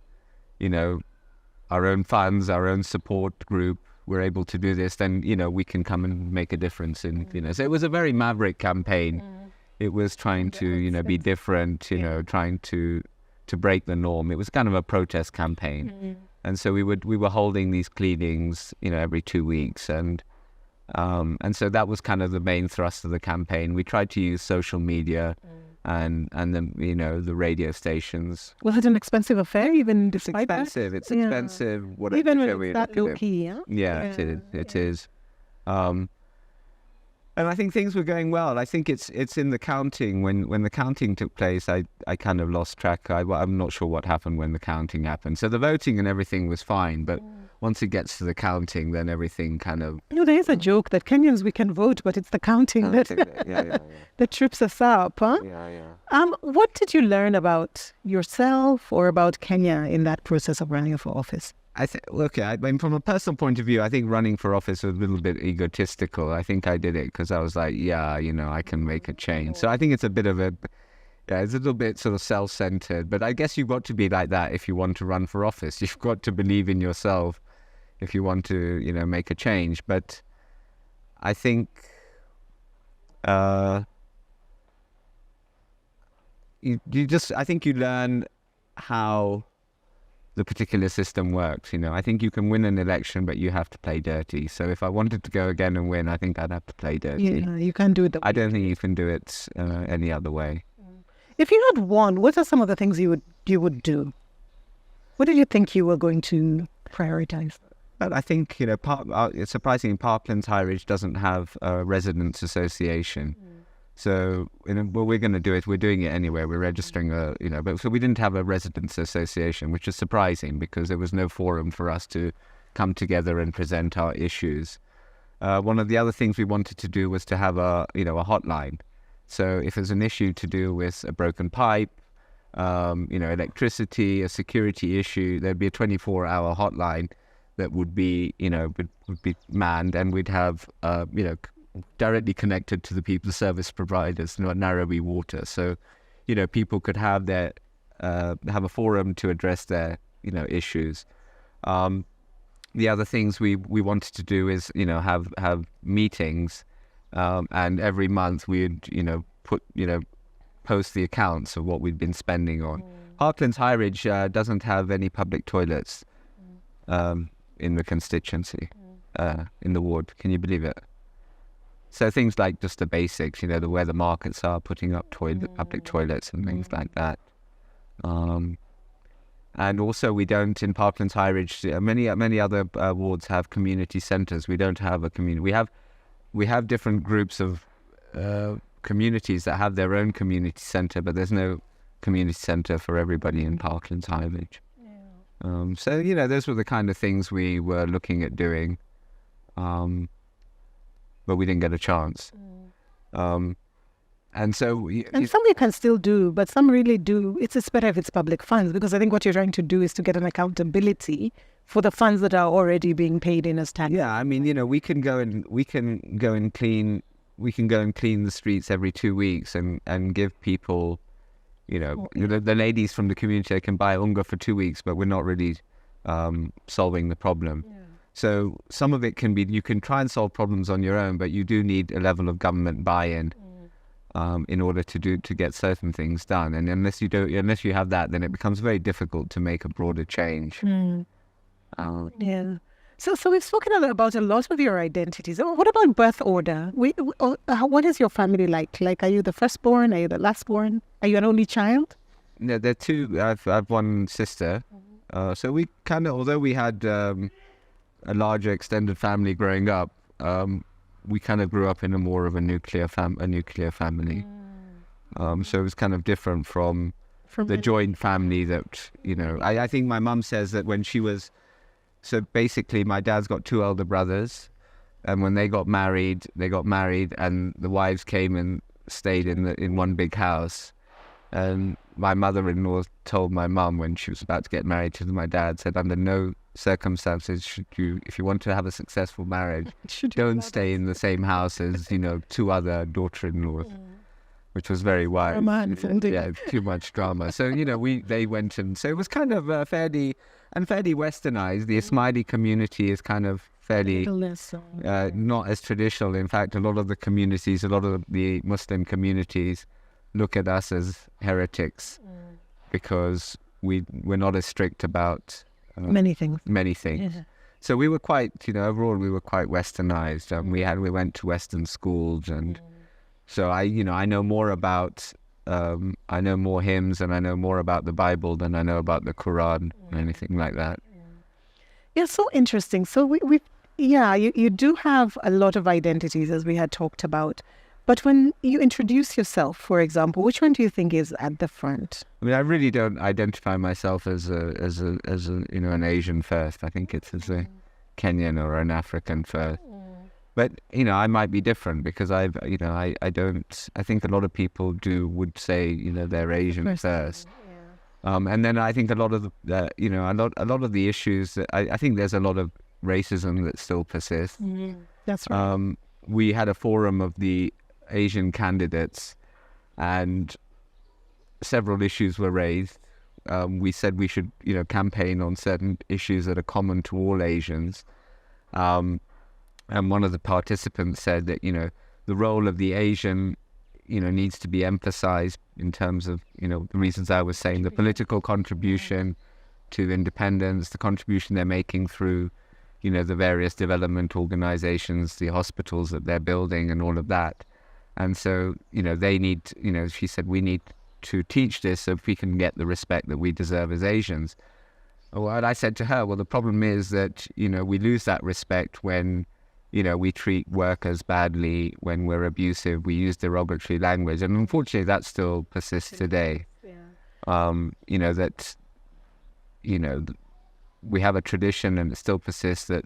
our own funds, our own support group, we're able to do this, then we can come and make a difference. In so it was a very maverick campaign. It was trying to, be different, trying to break the norm. It was kind of a protest campaign. And so we were holding these cleanings, every 2 weeks. And so that was kind of the main thrust of the campaign. We tried to use social media and then the radio stations. Was it an expensive affair, even It's despite that? expensive. It's Yeah. expensive. Whatever Even when show we it's that look at low it. key, yeah? Yeah, it is. It is. And I think things were going well. I think it's in the counting. When the counting took place, I kind of lost track. I'm not sure what happened when the counting happened. So the voting and everything was fine, but once it gets to the counting, then everything kind of... There is a joke that Kenyans, we can vote, but it's the counting that that trips us up, huh? What did you learn about yourself or about Kenya in that process of running for office? I mean, from a personal point of view, I think running for office was a little bit egotistical. I think I did it because I was like, I can make a change. So I think it's a bit of it's a little bit sort of self-centered. But I guess you've got to be like that if you want to run for office. You've got to believe in yourself if you want to, make a change. But I think I think you learn how the particular system works. I think you can win an election, but you have to play dirty. So if I wanted to go again and win, I think I'd have to play dirty. Yeah, you can't do it. I don't think you can do it any other way. If you had won, what are some of the things you would do? What did you think you were going to prioritize? Well, I think it's surprising. Parklands High Ridge doesn't have a residents association. So, what we're going to do is we're doing it anyway. We're registering but so we didn't have a residents association, which is surprising because there was no forum for us to come together and present our issues. One of the other things we wanted to do was to have a hotline. So if there's an issue to do with a broken pipe, electricity, a security issue, there'd be a 24-hour hotline that would be, would be manned, and we'd have, directly connected to the service providers, Nairobi Water. So, people could have their have a forum to address their issues. The other things we wanted to do is have meetings, and every month we'd post the accounts of what we'd been spending on. Parklands High Ridge doesn't have any public toilets in the constituency, in the ward. Can you believe it? So things like just the basics, where the markets are, putting up public toilets and things like that. And also we don't, in Parklands High Ridge, many other wards have community centres. We don't have a community. We have different groups of communities that have their own community centre, but there's no community centre for everybody in Parklands High Ridge. So, those were the kind of things we were looking at doing. But we didn't get a chance. And so... And some you can still do, but some really do. It's better if it's public funds, because I think what you're trying to do is to get an accountability for the funds that are already being paid in as tax. Yeah, I mean, we can go and clean the streets every 2 weeks and give people, the ladies from the community, they can buy unga for 2 weeks, but we're not really solving the problem. Yeah. So some of it can be, you can try and solve problems on your own, but you do need a level of government buy-in in order to get certain things done. And unless you have that, then it becomes very difficult to make a broader change. Yeah. So we've spoken about a lot of your identities. What about birth order? What is your family like? Like, are you the firstborn? Are you the lastborn? Are you an only child? No, there are two. I've one sister. So we kind of, although we had a larger extended family growing up, we kind of grew up in a more of a nuclear family. So it was kind of different from the joint family that, I think my mum says that when she was, so basically my dad's got two elder brothers, and when they got married and the wives came and stayed in one big house. And my mother-in-law told my mum when she was about to get married to my dad, said, under no circumstances if you want to have a successful marriage, don't stay in the same house as, two other daughter-in-laws, which was very wise. Yeah, too much drama. So, they went, and so it was kind of fairly westernized. The Ismaili community is kind of fairly not as traditional. In fact, a lot of the Muslim communities look at us as heretics because we're not as strict about many things. Yeah. So we were quite, overall we were quite westernized. We went to Western schools, and so I know more about I know more hymns and I know more about the Bible than I know about the Quran or anything like that. Yeah, so interesting. So you do have a lot of identities, as we had talked about. But when you introduce yourself, for example, which one do you think is at the front? I mean, I really don't identify myself as an Asian first. I think it's as a Kenyan or an African first. But I might be different because I think a lot of people would say they're Asian first. And then I think a lot of a lot of the issues that I think there's a lot of racism that still persists. That's right. We had a forum of the Asian candidates, and several issues were raised. We said we should campaign on certain issues that are common to all Asians. And one of the participants said that the role of the Asian needs to be emphasized in terms of the reasons I was saying, the political contribution to independence, the contribution they're making through the various development organizations, the hospitals that they're building and all of that. And so they need she said we need to teach this so we can get the respect that we deserve as Asians. Well, I said to her, well, the problem is that we lose that respect when we treat workers badly, when we're abusive, we use derogatory language. And unfortunately, that still persists today. That we have a tradition, and it still persists, that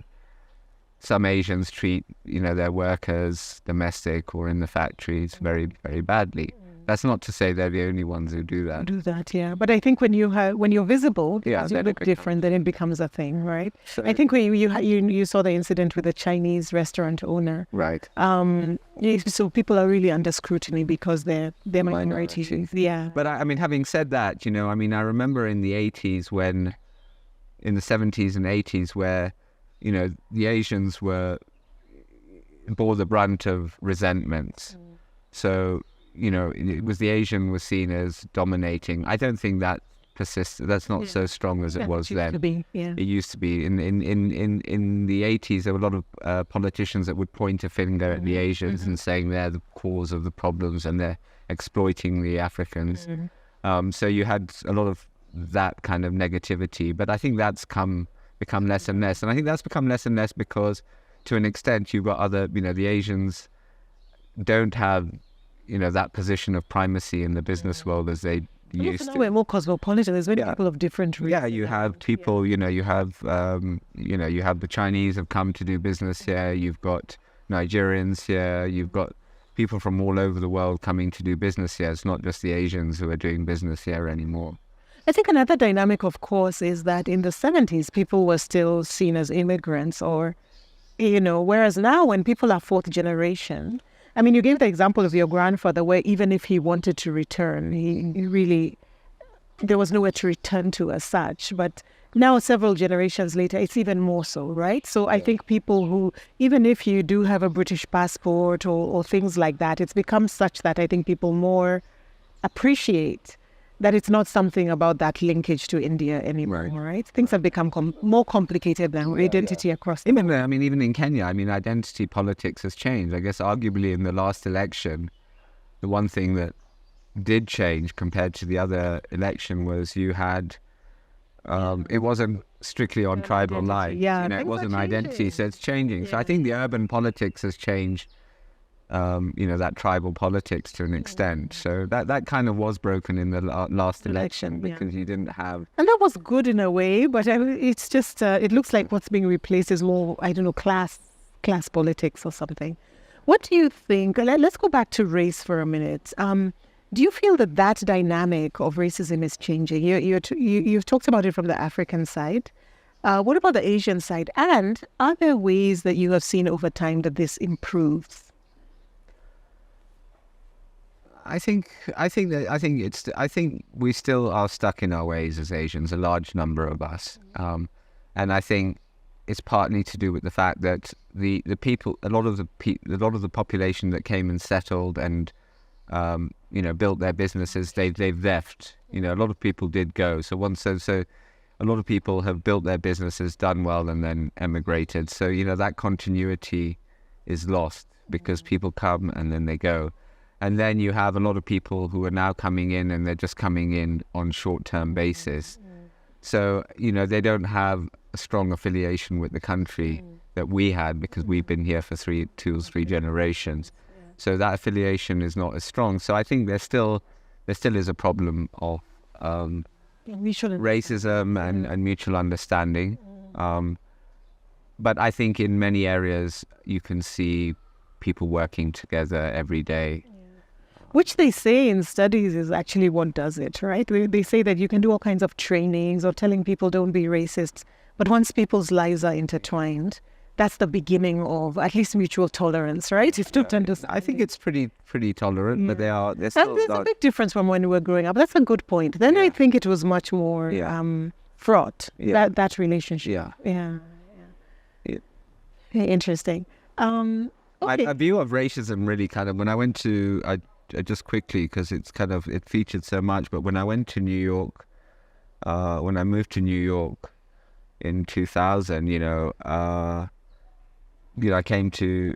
some Asians treat, their workers, domestic or in the factories, very, very badly. That's not to say they're the only ones who do that. Yeah. But I think when you're visible, because you look different, then it becomes a thing, right? So, I think when you saw the incident with the Chinese restaurant owner, right? So people are really under scrutiny because they're minorities. Yeah. But I mean, having said that, I remember in the 80s in the 70s and 80s, where the Asians bore the brunt of resentments. So it was the Asian was seen as dominating. I don't think that persists. That's not so strong as it was then. It used to be. In the 80s, there were a lot of politicians that would point a finger at the Asians and saying they're the cause of the problems and they're exploiting the Africans. So you had a lot of that kind of negativity. But I think that's become less and less. And I think that's become less and less because, to an extent, you've got other, the Asians don't have that position of primacy in the business world as they used to. We're more cosmopolitan. There's many people of different races. Yeah, you have people. You have the Chinese have come to do business here. You've got Nigerians here. You've got people from all over the world coming to do business here. It's not just the Asians who are doing business here anymore. I think another dynamic, of course, is that in the 70s, people were still seen as immigrants, or whereas now, when people are fourth generation. I mean, you gave the example of your grandfather, where even if he wanted to return, he really, there was nowhere to return to as such. But now, several generations later, it's even more so, right? So I think people who, even if you do have a British passport or things like that, it's become such that I think people more appreciate that it's not something about that linkage to India anymore, right? Things have become more complicated than identity across. Even in Kenya, identity politics has changed. I guess arguably in the last election, the one thing that did change compared to the other election was you had, it wasn't strictly on tribal lines. It wasn't identity, so it's changing. So I think the urban politics has changed. That tribal politics to an extent. So that kind of was broken in the last election because you didn't have... And that was good in a way, but it's just, it looks like what's being replaced is more, class politics or something. What do you think? Let's go back to race for a minute. Do you feel that dynamic of racism is changing? You've talked about it from the African side. What about the Asian side? And are there ways that you have seen over time that this improves? I think we still are stuck in our ways as Asians, a large number of us, and I think it's partly to do with the fact that the people, a lot of the population that came and settled and built their businesses, they've left. A lot of people did go. So a lot of people have built their businesses, done well, and then emigrated. So that continuity is lost because people come and then they go. And then you have a lot of people who are now coming in, and they're just coming in on short-term basis. So, they don't have a strong affiliation with the country that we had, because we've been here for two or three generations. So that affiliation is not as strong. So I think there still is a problem of racism and mutual understanding. But I think in many areas you can see people working together every day. Which they say in studies is actually what does it, right? They say that you can do all kinds of trainings or telling people don't be racists, but once people's lives are intertwined, that's the beginning of at least mutual tolerance, right? If don't understand. I think it's pretty tolerant, but they're still there's a big difference from when we were growing up. That's a good point. Then I think it was much more fraught, that relationship. Yeah. Interesting. Okay. My view of racism really kind of, when I went to, just quickly, because it's kind of, it featured so much, but when I went to New York, when I moved to New York in 2000, I came to,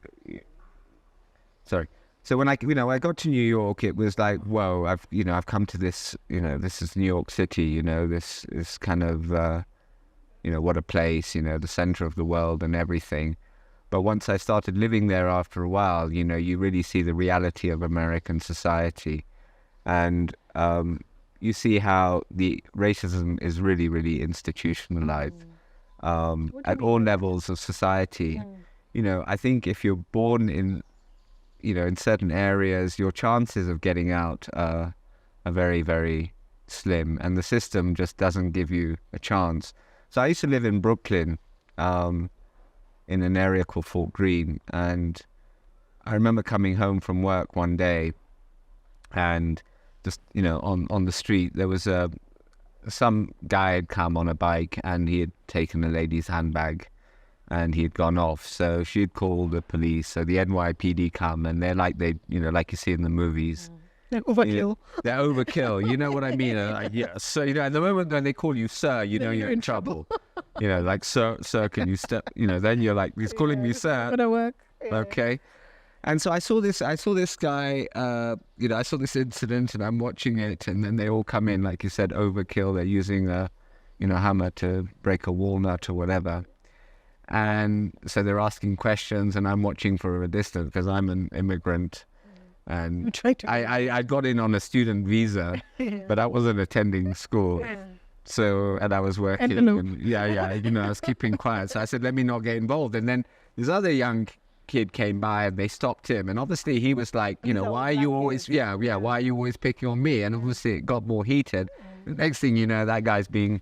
so when I got to New York, it was like, whoa, I've come to this, this is New York City, this is kind of, what a place, the center of the world and everything. But once I started living there after a while, you really see the reality of American society. And you see how the racism is really, really institutionalized at all levels of society. I think if you're born in, in certain areas, your chances of getting out are very, very slim. And the system just doesn't give you a chance. So I used to live in Brooklyn, in an area called Fort Greene, and I remember coming home from work one day, and just on the street there was some guy had come on a bike, and he had taken a lady's handbag, and he had gone off. So she'd called the police. So the NYPD come, and they're like like you see in the movies. They're overkill. They're overkill. You know what I mean? So at the moment when they call you sir, you're in trouble. Like sir, can you step? Then you're like, he's calling me sir. Gonna work. Okay. And so I saw this guy. I saw this incident, and I'm watching it, and then they all come in, like you said, overkill. They're using a, hammer to break a walnut or whatever. And so they're asking questions, and I'm watching from a distance because I'm an immigrant. And I got in on a student visa, but I wasn't attending school. So, and I was working. I was keeping quiet. So I said, let me not get involved. And then this other young kid came by, and they stopped him. And obviously he was like, why are you always, why are you always picking on me? And obviously it got more heated. The next thing you know, that guy's being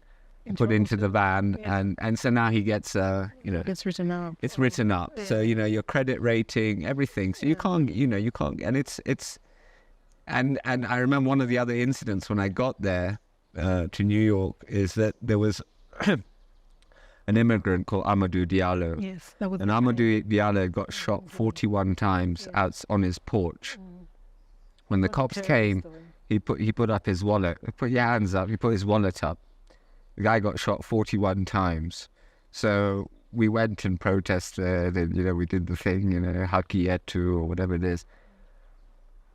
put into the van, and so now he gets it's written up. It's written up. So your credit rating, everything. So you can't, and it's and I remember one of the other incidents when I got there to New York is that there was an immigrant called Amadou Diallo. Yes, that was. And Amadou Diallo got shot 41 times out on his porch. When the cops came, he put up his wallet. Put your hands up. He put his wallet up. The guy got shot 41 times. So we went and protested, and, we did the thing, Haki Etu or whatever it is.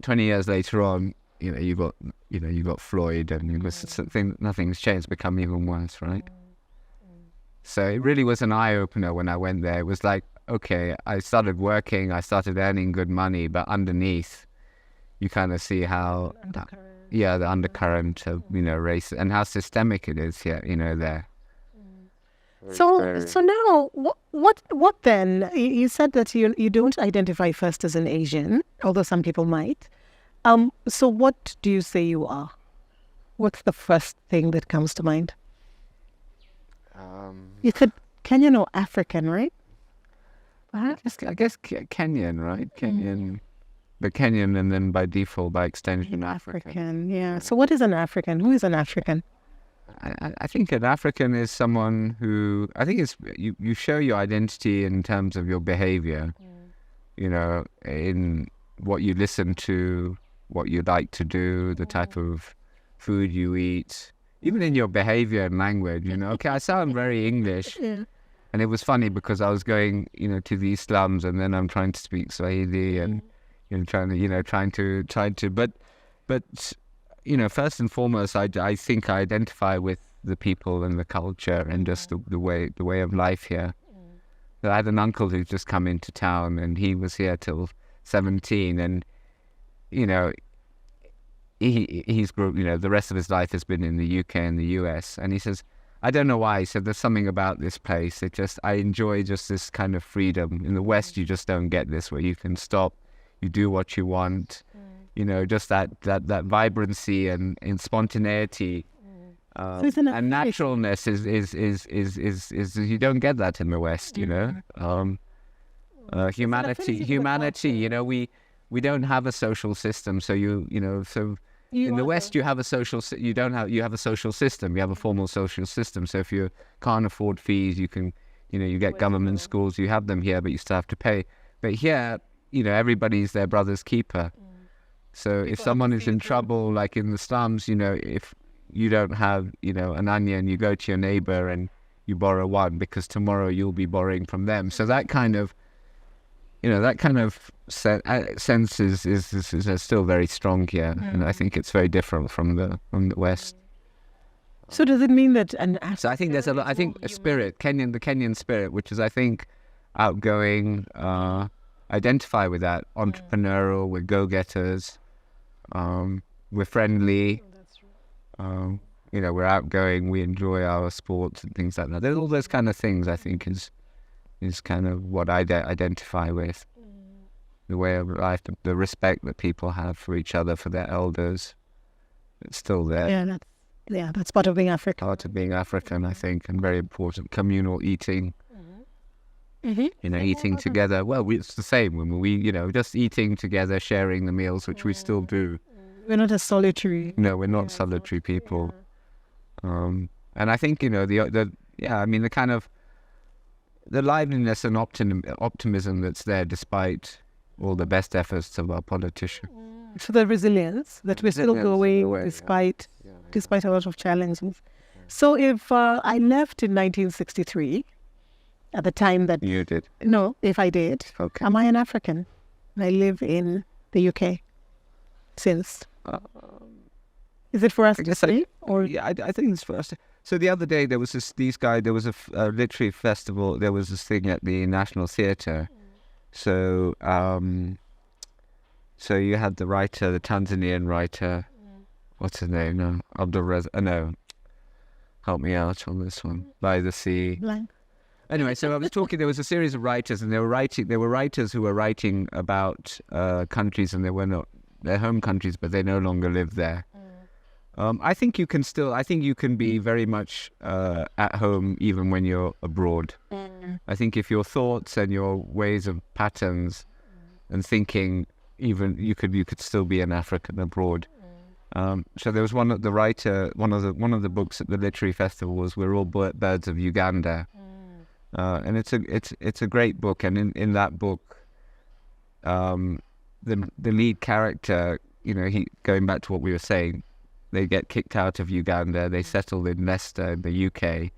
20 years later on, you got Floyd, and nothing's changed, become even worse, right? So it really was an eye-opener when I went there. It was like, okay, I started working, I started earning good money, but underneath, you kind of see how... the undercurrent of, race, and how systemic it is here, there. So now, what then? You said that you don't identify first as an Asian, although some people might. So what do you say you are? What's the first thing that comes to mind? You said Kenyan or African, right? I guess Kenyan, right? Kenyan. The Kenyan, and then by default, by extension, African. Yeah. So what is an African? Who is an African? I think an African is someone who, I think it's, you show your identity in terms of your behavior, in what you listen to, what you like to do, the type of food you eat, even in your behavior and language, Okay, I sound very English. Yeah. And it was funny because I was going, to these slums, and then I'm trying to speak Swahili, and but first and foremost, I think I identify with the people and the culture and just the way of life here. I had an uncle who's just come into town, and he was here till 17, and he's grew. The rest of his life has been in the UK and the US, and he says, I don't know why. He said, there's something about this place. I enjoy just this kind of freedom. In the West, you just don't get this, where you can stop, you do what you want. Just that vibrancy and spontaneity and naturalness is you don't get that in the West. Humanity. We don't have a social system. So in the West, you have a social. You have a social system. You have a formal social system. So if you can't afford fees, you can, you get government schools. You have them here, but you still have to pay. But here, everybody's their brother's keeper. So if someone is in trouble, like in the slums, if you don't have, an onion, you go to your neighbor and you borrow one, because tomorrow you'll be borrowing from them. So that kind of, sense is still very strong here, and I think it's very different from the West. So does it mean that So I think there's a lot. I think a spirit, the Kenyan spirit, which is, I think, outgoing. Identify with that, entrepreneurial. We're go-getters. We're friendly. We're outgoing. We enjoy our sports and things like that. There's all those kind of things, I think, is kind of what I identify with. The way of life, the respect that people have for each other, for their elders. It's still there. That's part of being African. Part of being African, I think, and very important. Communal eating. Eating together. Well, it's the same when we, just eating together, sharing the meals, which we still do. We're not as solitary. No, we're not solitary people. And I think, the kind of the liveliness and optimism that's there, despite all the best efforts of our politicians. So the resilience that we're still going despite a lot of challenges. So if I left in 1963, at the time that... You did? No, if I did. Okay. Am I an African? I live in the UK since. Is it for us to say? I think it's for us to... So the other day there was there was a literary festival, there was this thing at the National Theatre. So you had the writer, the Tanzanian writer, what's his name? No, no, help me out on this one. By the Sea. Blank. Anyway, so I was talking, there was a series of writers, and they were writers who were writing about countries, and they were not their home countries, but they no longer live there. I think you can be very much at home even when you're abroad. I think if your thoughts and your ways of patterns and thinking, even you could still be an African abroad. So there was one of the books at the literary festival was "We're All Birds of Uganda," and it's a great book. And in that book, the lead character, he, going back to what we were saying, they get kicked out of Uganda, they settle in Leicester in the UK,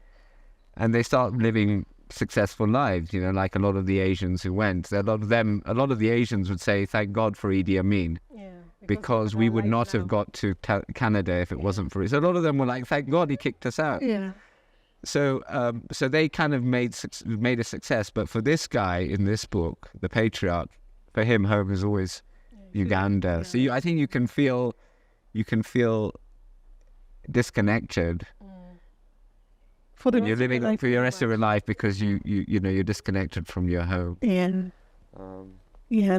and they start living successful lives, like a lot of the Asians who went. A lot of the Asians would say, thank God for Idi Amin, because we would not have got to Canada if it wasn't for it. So a lot of them were like, thank God he kicked us out. Yeah. So they kind of made a success. But for this guy in this book, the patriarch, for him, home is always Uganda. So I think you can feel disconnected when you're living for the rest of your life, because you're disconnected from your home. And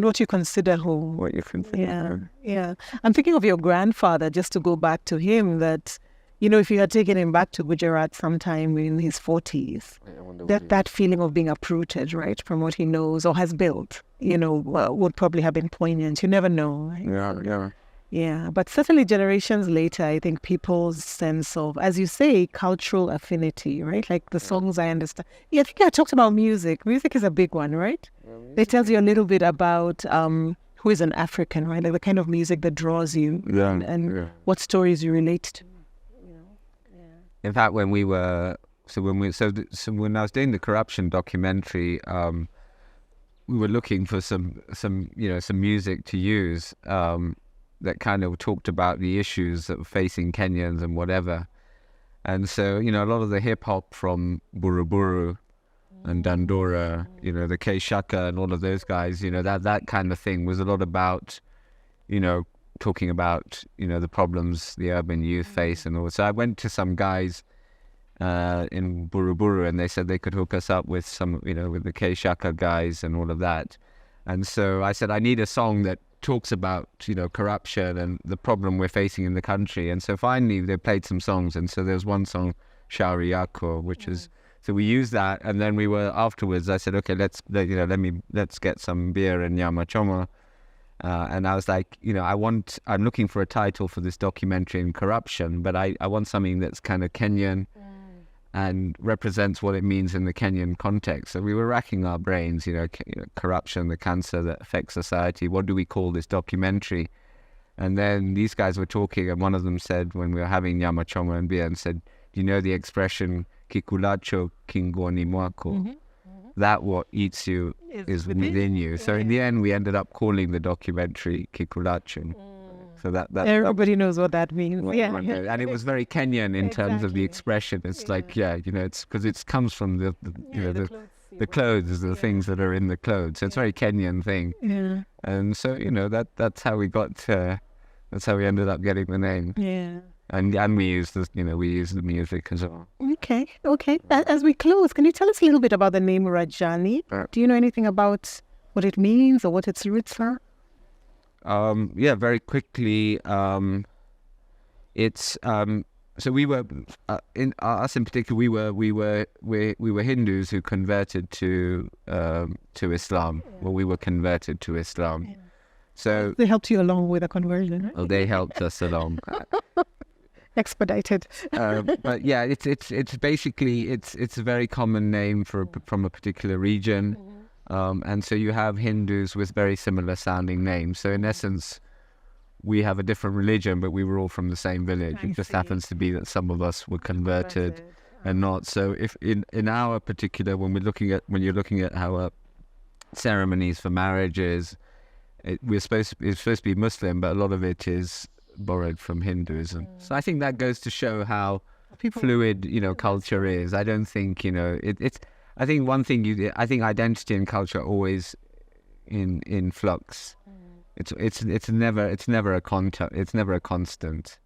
what you consider home. Home. Yeah. I'm thinking of your grandfather, just to go back to him, that if you had taken him back to Gujarat sometime in his 40s, that feeling of being uprooted, right, from what he knows or has built, would probably have been poignant. You never know, right? Yeah, but certainly generations later, I think people's sense of, as you say, cultural affinity, right? Like the songs I understand. Yeah, I think I talked about music. Music is a big one, right? It tells you a little bit about who is an African, right? Like the kind of music that draws you and what stories you relate to. In fact, when I was doing the corruption documentary, we were looking for some music to use that kind of talked about the issues that were facing Kenyans and whatever. And so, a lot of the hip hop from Buruburu and Dandora, the K Shaka and all of those guys, that kind of thing was a lot about, talking about, the problems the urban youth face and all. So I went to some guys in Buruburu, and they said they could hook us up with some, with the K Shaka guys and all of that. And so I said, I need a song that talks about, corruption and the problem we're facing in the country. And so finally they played some songs. And so there was one song, Shauri Yako, which is, so we used that. And then we were afterwards, I said, okay, let's get some beer and nyama choma. And I was like, I'm looking for a title for this documentary on corruption, but I want something that's kind of Kenyan and represents what it means in the Kenyan context. So we were racking our brains, corruption, the cancer that affects society. What do we call this documentary? And then these guys were talking, and one of them said, when we were having nyama choma and beer, and said, do you know the expression, kikulacho kingoni mwako? That what eats you is within you. So in the end, we ended up calling the documentary Kikulacho. So that everybody knows what that means. And it was very Kenyan in terms of the expression. It's like, it's because it comes from the clothes, the things that are in the clothes. So it's a very Kenyan thing. Yeah. And so that's how we got. That's how we ended up getting the name. Yeah. And we use the music as well. Okay. As we close, can you tell us a little bit about the name Rajani? Do you know anything about what it means or what its roots are? Very quickly. It's so we were in us in particular. We were Hindus who converted to Islam. Yeah. Well, we were converted to Islam. Yeah. So they helped you along with the conversion, right? Oh, they helped us along. Expedited. But yeah, it's basically it's a very common name from a particular region, and so you have Hindus with very similar sounding names. So in essence, we have a different religion, but we were all from the same village. It just happens to be that some of us were converted and not. So if in our particular, when you're looking at how ceremonies for marriages, it's supposed to be Muslim, but a lot of it is borrowed from Hinduism. So I think that goes to show how fluid, culture is. I don't think, it's. I think one thing I think identity and culture are always in flux. It's never a constant.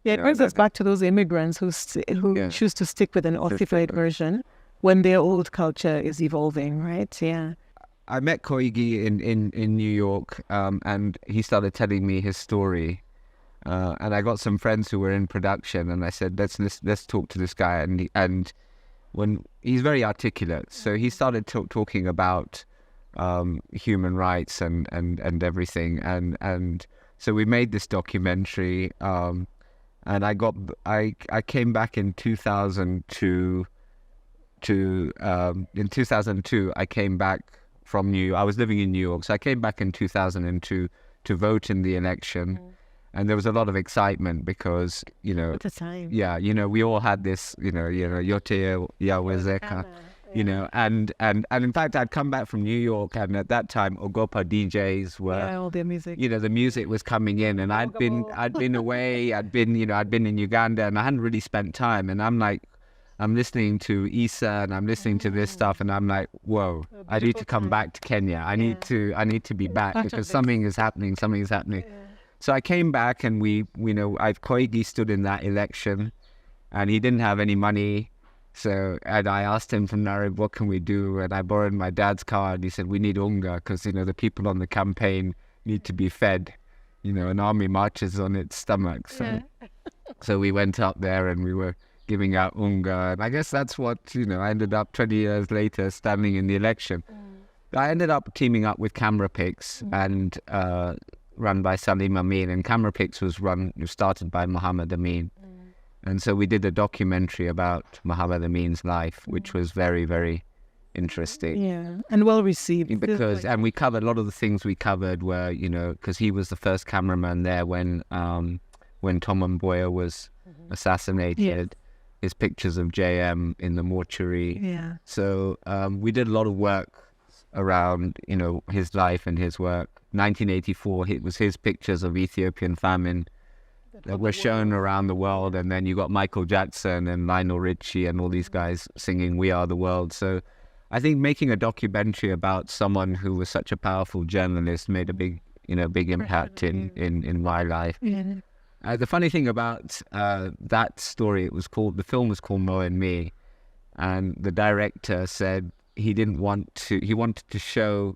Yeah, it brings us back to those immigrants who choose to stick with an ossified version when their old culture is evolving, right? Yeah. I met Koigi in New York, and he started telling me his story. And I got some friends who were in production, and I said, let's talk to this guy. And when he's very articulate, so he started talking about human rights and everything. And so we made this documentary. And I came back in 2002. In 2002, I came back from I was living in New York, so I came back in 2002 to vote in the election, and there was a lot of excitement because at the time, we all had this, yote yawezeka, and in fact I'd come back from New York, and at that time Ogopa DJs were all their music, the music was coming in, and I'd been away, I'd been in Uganda, and I hadn't really spent time, and I'm listening to Isa and I'm listening to this stuff, and I'm like, whoa, I need to come back to Kenya. I need to be back because something is happening. Yeah. So I came back, and Koigi stood in that election, and he didn't have any money. And I asked him from Nairobi, what can we do? And I borrowed my dad's car, and he said, we need unga because, the people on the campaign need to be fed. An army marches on its stomach. So we went up there and we were giving out unga, and I guess that's what, I ended up 20 years later standing in the election. I ended up teaming up with Camera Pix and run by Salim Amin, and Camera Pix was started by Muhammad Amin. And so we did a documentary about Muhammad Amin's life, which was very, very interesting. Yeah, and well received. And we covered, a lot of the things we covered were, because he was the first cameraman there when Tom Mboya was assassinated. His pictures of JM in the mortuary. Yeah. So we did a lot of work around, his life and his work. 1984, it was his pictures of Ethiopian famine that were shown around the world. And then you got Michael Jackson and Lionel Richie and all these guys singing "We Are the World." So I think making a documentary about someone who was such a powerful journalist made a big impact in my life. The funny thing about that story, the film was called Mo and Me, and the director said he wanted to show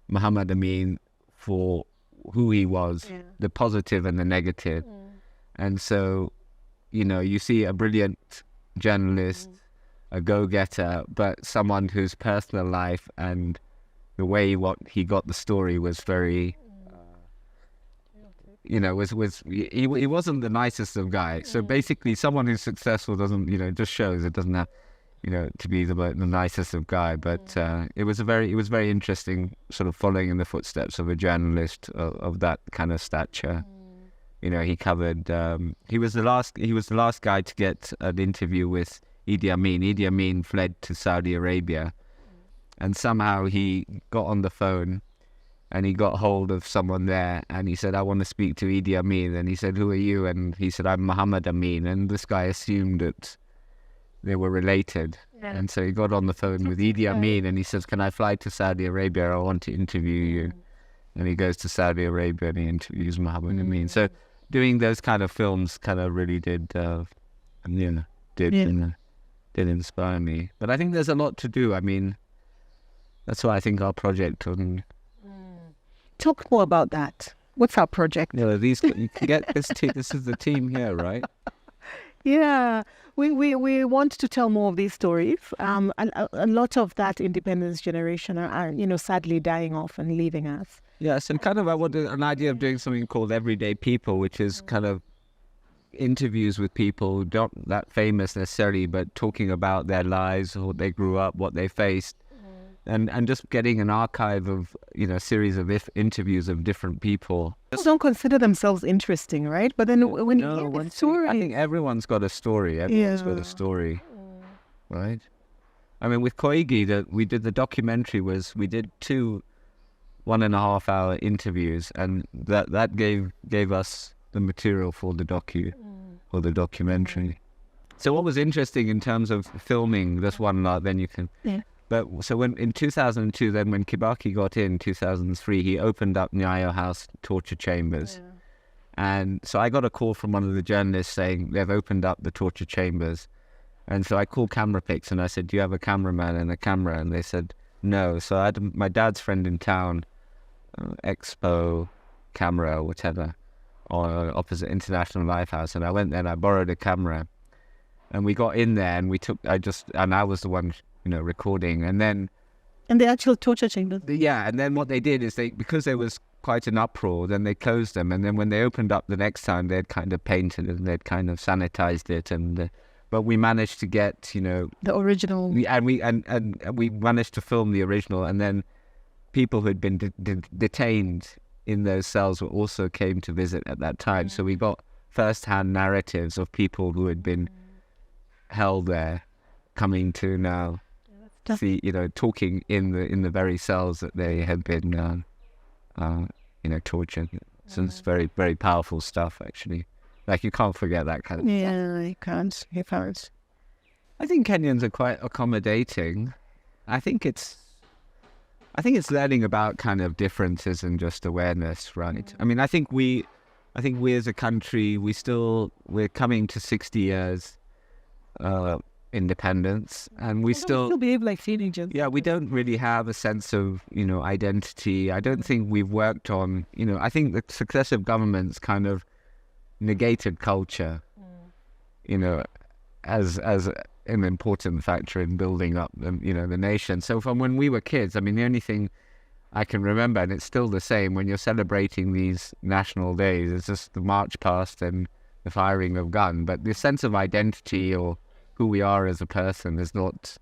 Muhammad Amin for who he was, the positive and the negative. And so, you see a brilliant journalist, a go-getter, but someone whose personal life and the way he got the story was very, he wasn't the nicest of guys. So basically, someone who's successful doesn't, just shows it doesn't have, to be the nicest of guy. But it was very interesting, sort of following in the footsteps of a journalist of that kind of stature. He covered. He was the last guy to get an interview with Idi Amin. Idi Amin fled to Saudi Arabia, and somehow he got on the phone, and he got hold of someone there, and he said, "I want to speak to Idi Amin." And he said, "Who are you?" And he said, "I'm Muhammad Amin." And this guy assumed that they were related. And so he got on the phone with Idi Amin, and he says, "Can I fly to Saudi Arabia? I want to interview you." And he goes to Saudi Arabia and he interviews Muhammad Amin. So doing those kind of films kind of really did inspire me. But I think there's a lot to do. I mean, that's why I think our project on... Talk more about that. What's our project? You can get this team. This is the team here, right? Yeah, we want to tell more of these stories. A lot of that independence generation are sadly dying off and leaving us. Yes, and kind of I wanted an idea of doing something called Everyday People, which is kind of interviews with people who aren't that famous necessarily, but talking about their lives, what they grew up, what they faced, and just getting an archive of, a series of interviews of different people. People don't consider themselves interesting, right? But then when you hear the story... I think everyone's got a story. Everyone's got a story, right? I mean, with Koigi, we did the documentary we did 2 1.5-hour interviews, and that gave us the material for the documentary. So what was interesting in terms of filming this one, then you can... Yeah. But so when in 2002, then when Kibaki got in 2003, he opened up Nyayo House torture chambers. Yeah. And so I got a call from one of the journalists saying they've opened up the torture chambers. And so I called Camera Picks and I said, "Do you have a cameraman and a camera?" And they said, "No." So I had my dad's friend in town, Expo camera or whatever, or opposite International Lifehouse, and I went there and I borrowed a camera, and we got in there and I was the one recording, and then the actual torture chambers. And then what they did is because there was quite an uproar, then they closed them, and then when they opened up the next time, they'd kind of painted it and they'd kind of sanitized it, but we managed to get the original, and we managed to film the original, and then people who had been detained in those cells also came to visit at that time. So we got first-hand narratives of people who had been held there, coming to now see, talking in the very cells that they had been, tortured. So it's very, very powerful stuff, actually. Like, you can't forget that kind of stuff. Yeah, you can't. I think Kenyans are quite accommodating. I think it's learning about kind of differences and just awareness, right? I mean, I think we as a country, we're coming to 60 years independence, and we still behave like teenagers. Yeah, we don't really have a sense of, identity. I don't think we've worked on, I think the successive governments kind of negated culture, as an important factor in building up the nation. So from when we were kids, I mean, the only thing I can remember, and it's still the same when you're celebrating these national days, it's just the march past and the firing of gun. But the sense of identity or who we are as a person is not,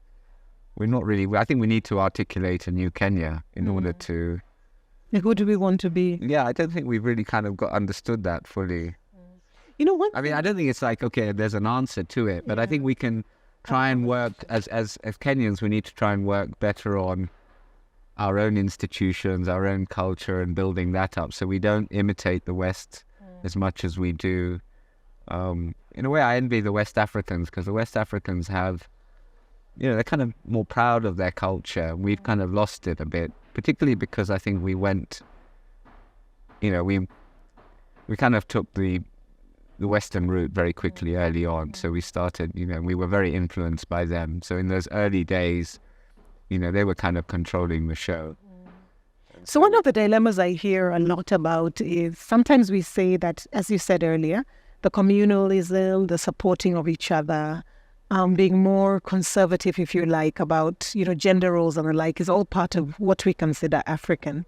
we're not really, I think we need to articulate a new Kenya in order to... Who do we want to be? Yeah, I don't think we've really kind of understood that fully. You know what? I mean, I don't think it's like, okay, there's an answer to it, but I think we can try and work, as Kenyans, we need to try and work better on our own institutions, our own culture, and building that up. So we don't imitate the West as much as we do. In a way, I envy the West Africans, because the West Africans have, they're kind of more proud of their culture. We've kind of lost it a bit, particularly because I think we went, we kind of took the Western route very quickly early on. So we started, we were very influenced by them. So in those early days, they were kind of controlling the show. So one of the dilemmas I hear a lot about is sometimes we say that, as you said earlier, the communalism, the supporting of each other, being more conservative, if you like, about, gender roles and the like is all part of what we consider African.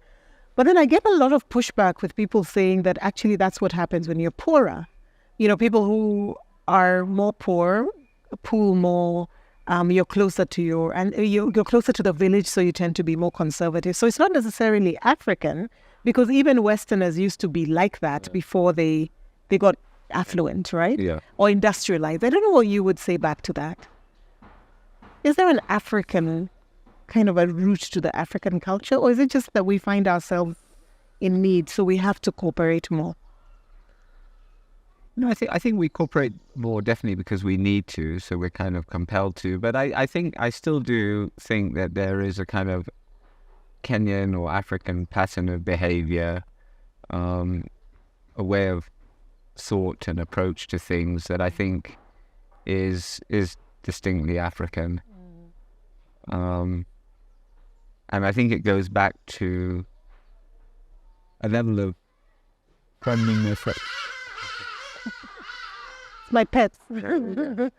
But then I get a lot of pushback with people saying that actually that's what happens when you're poorer. People who are more poor pull more, you're closer to you're closer to the village, so you tend to be more conservative. So it's not necessarily African, because even Westerners used to be like that before they got affluent, right? Yeah. Or industrialized. I don't know what you would say back to that. Is there an African kind of a root to the African culture, or is it just that we find ourselves in need, so we have to cooperate more? No, I think we cooperate more definitely because we need to, so we're kind of compelled to. But I still do think that there is a kind of Kenyan or African pattern of behavior, a way of thought and approach to things that I think is distinctly African. And I think it goes back to a level of friendliness. My pets. Level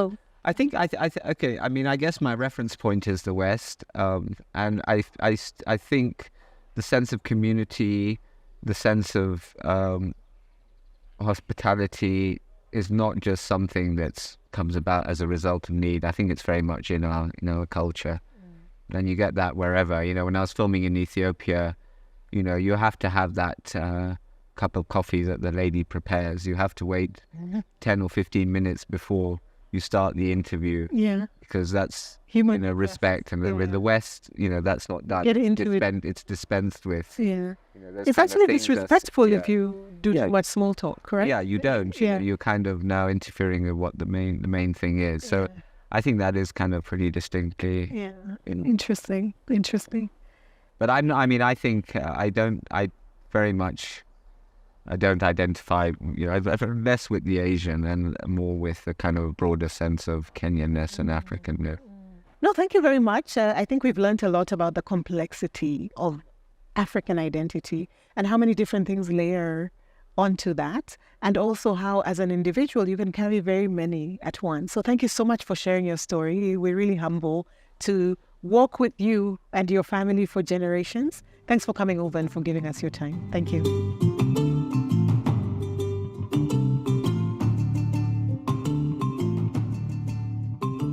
of. I think okay. I mean, I guess my reference point is the West, and I think the sense of community, the sense of hospitality is not just something that comes about as a result of need. I think it's very much in our culture, and you get that wherever. When I was filming in Ethiopia, you have to have that cup of coffee that the lady prepares. You have to wait 10 or 15 minutes before you start the interview. Yeah. Because that's human respect. And with the West, that's not done. It's dispensed with. Yeah. It's actually disrespectful if you do too much small talk, correct? Yeah, you don't. You're kind of now interfering with what the main thing is. So I think that is kind of pretty distinctly interesting. But I think I don't identify, less with the Asian and more with a kind of broader sense of Kenyanness and Africanness. No, thank you very much. I think we've learned a lot about the complexity of African identity and how many different things layer onto that, and also how as an individual you can carry very many at once. So thank you so much for sharing your story. We're really humble to walk with you and your family for generations. Thanks for coming over and for giving us your time. Thank you.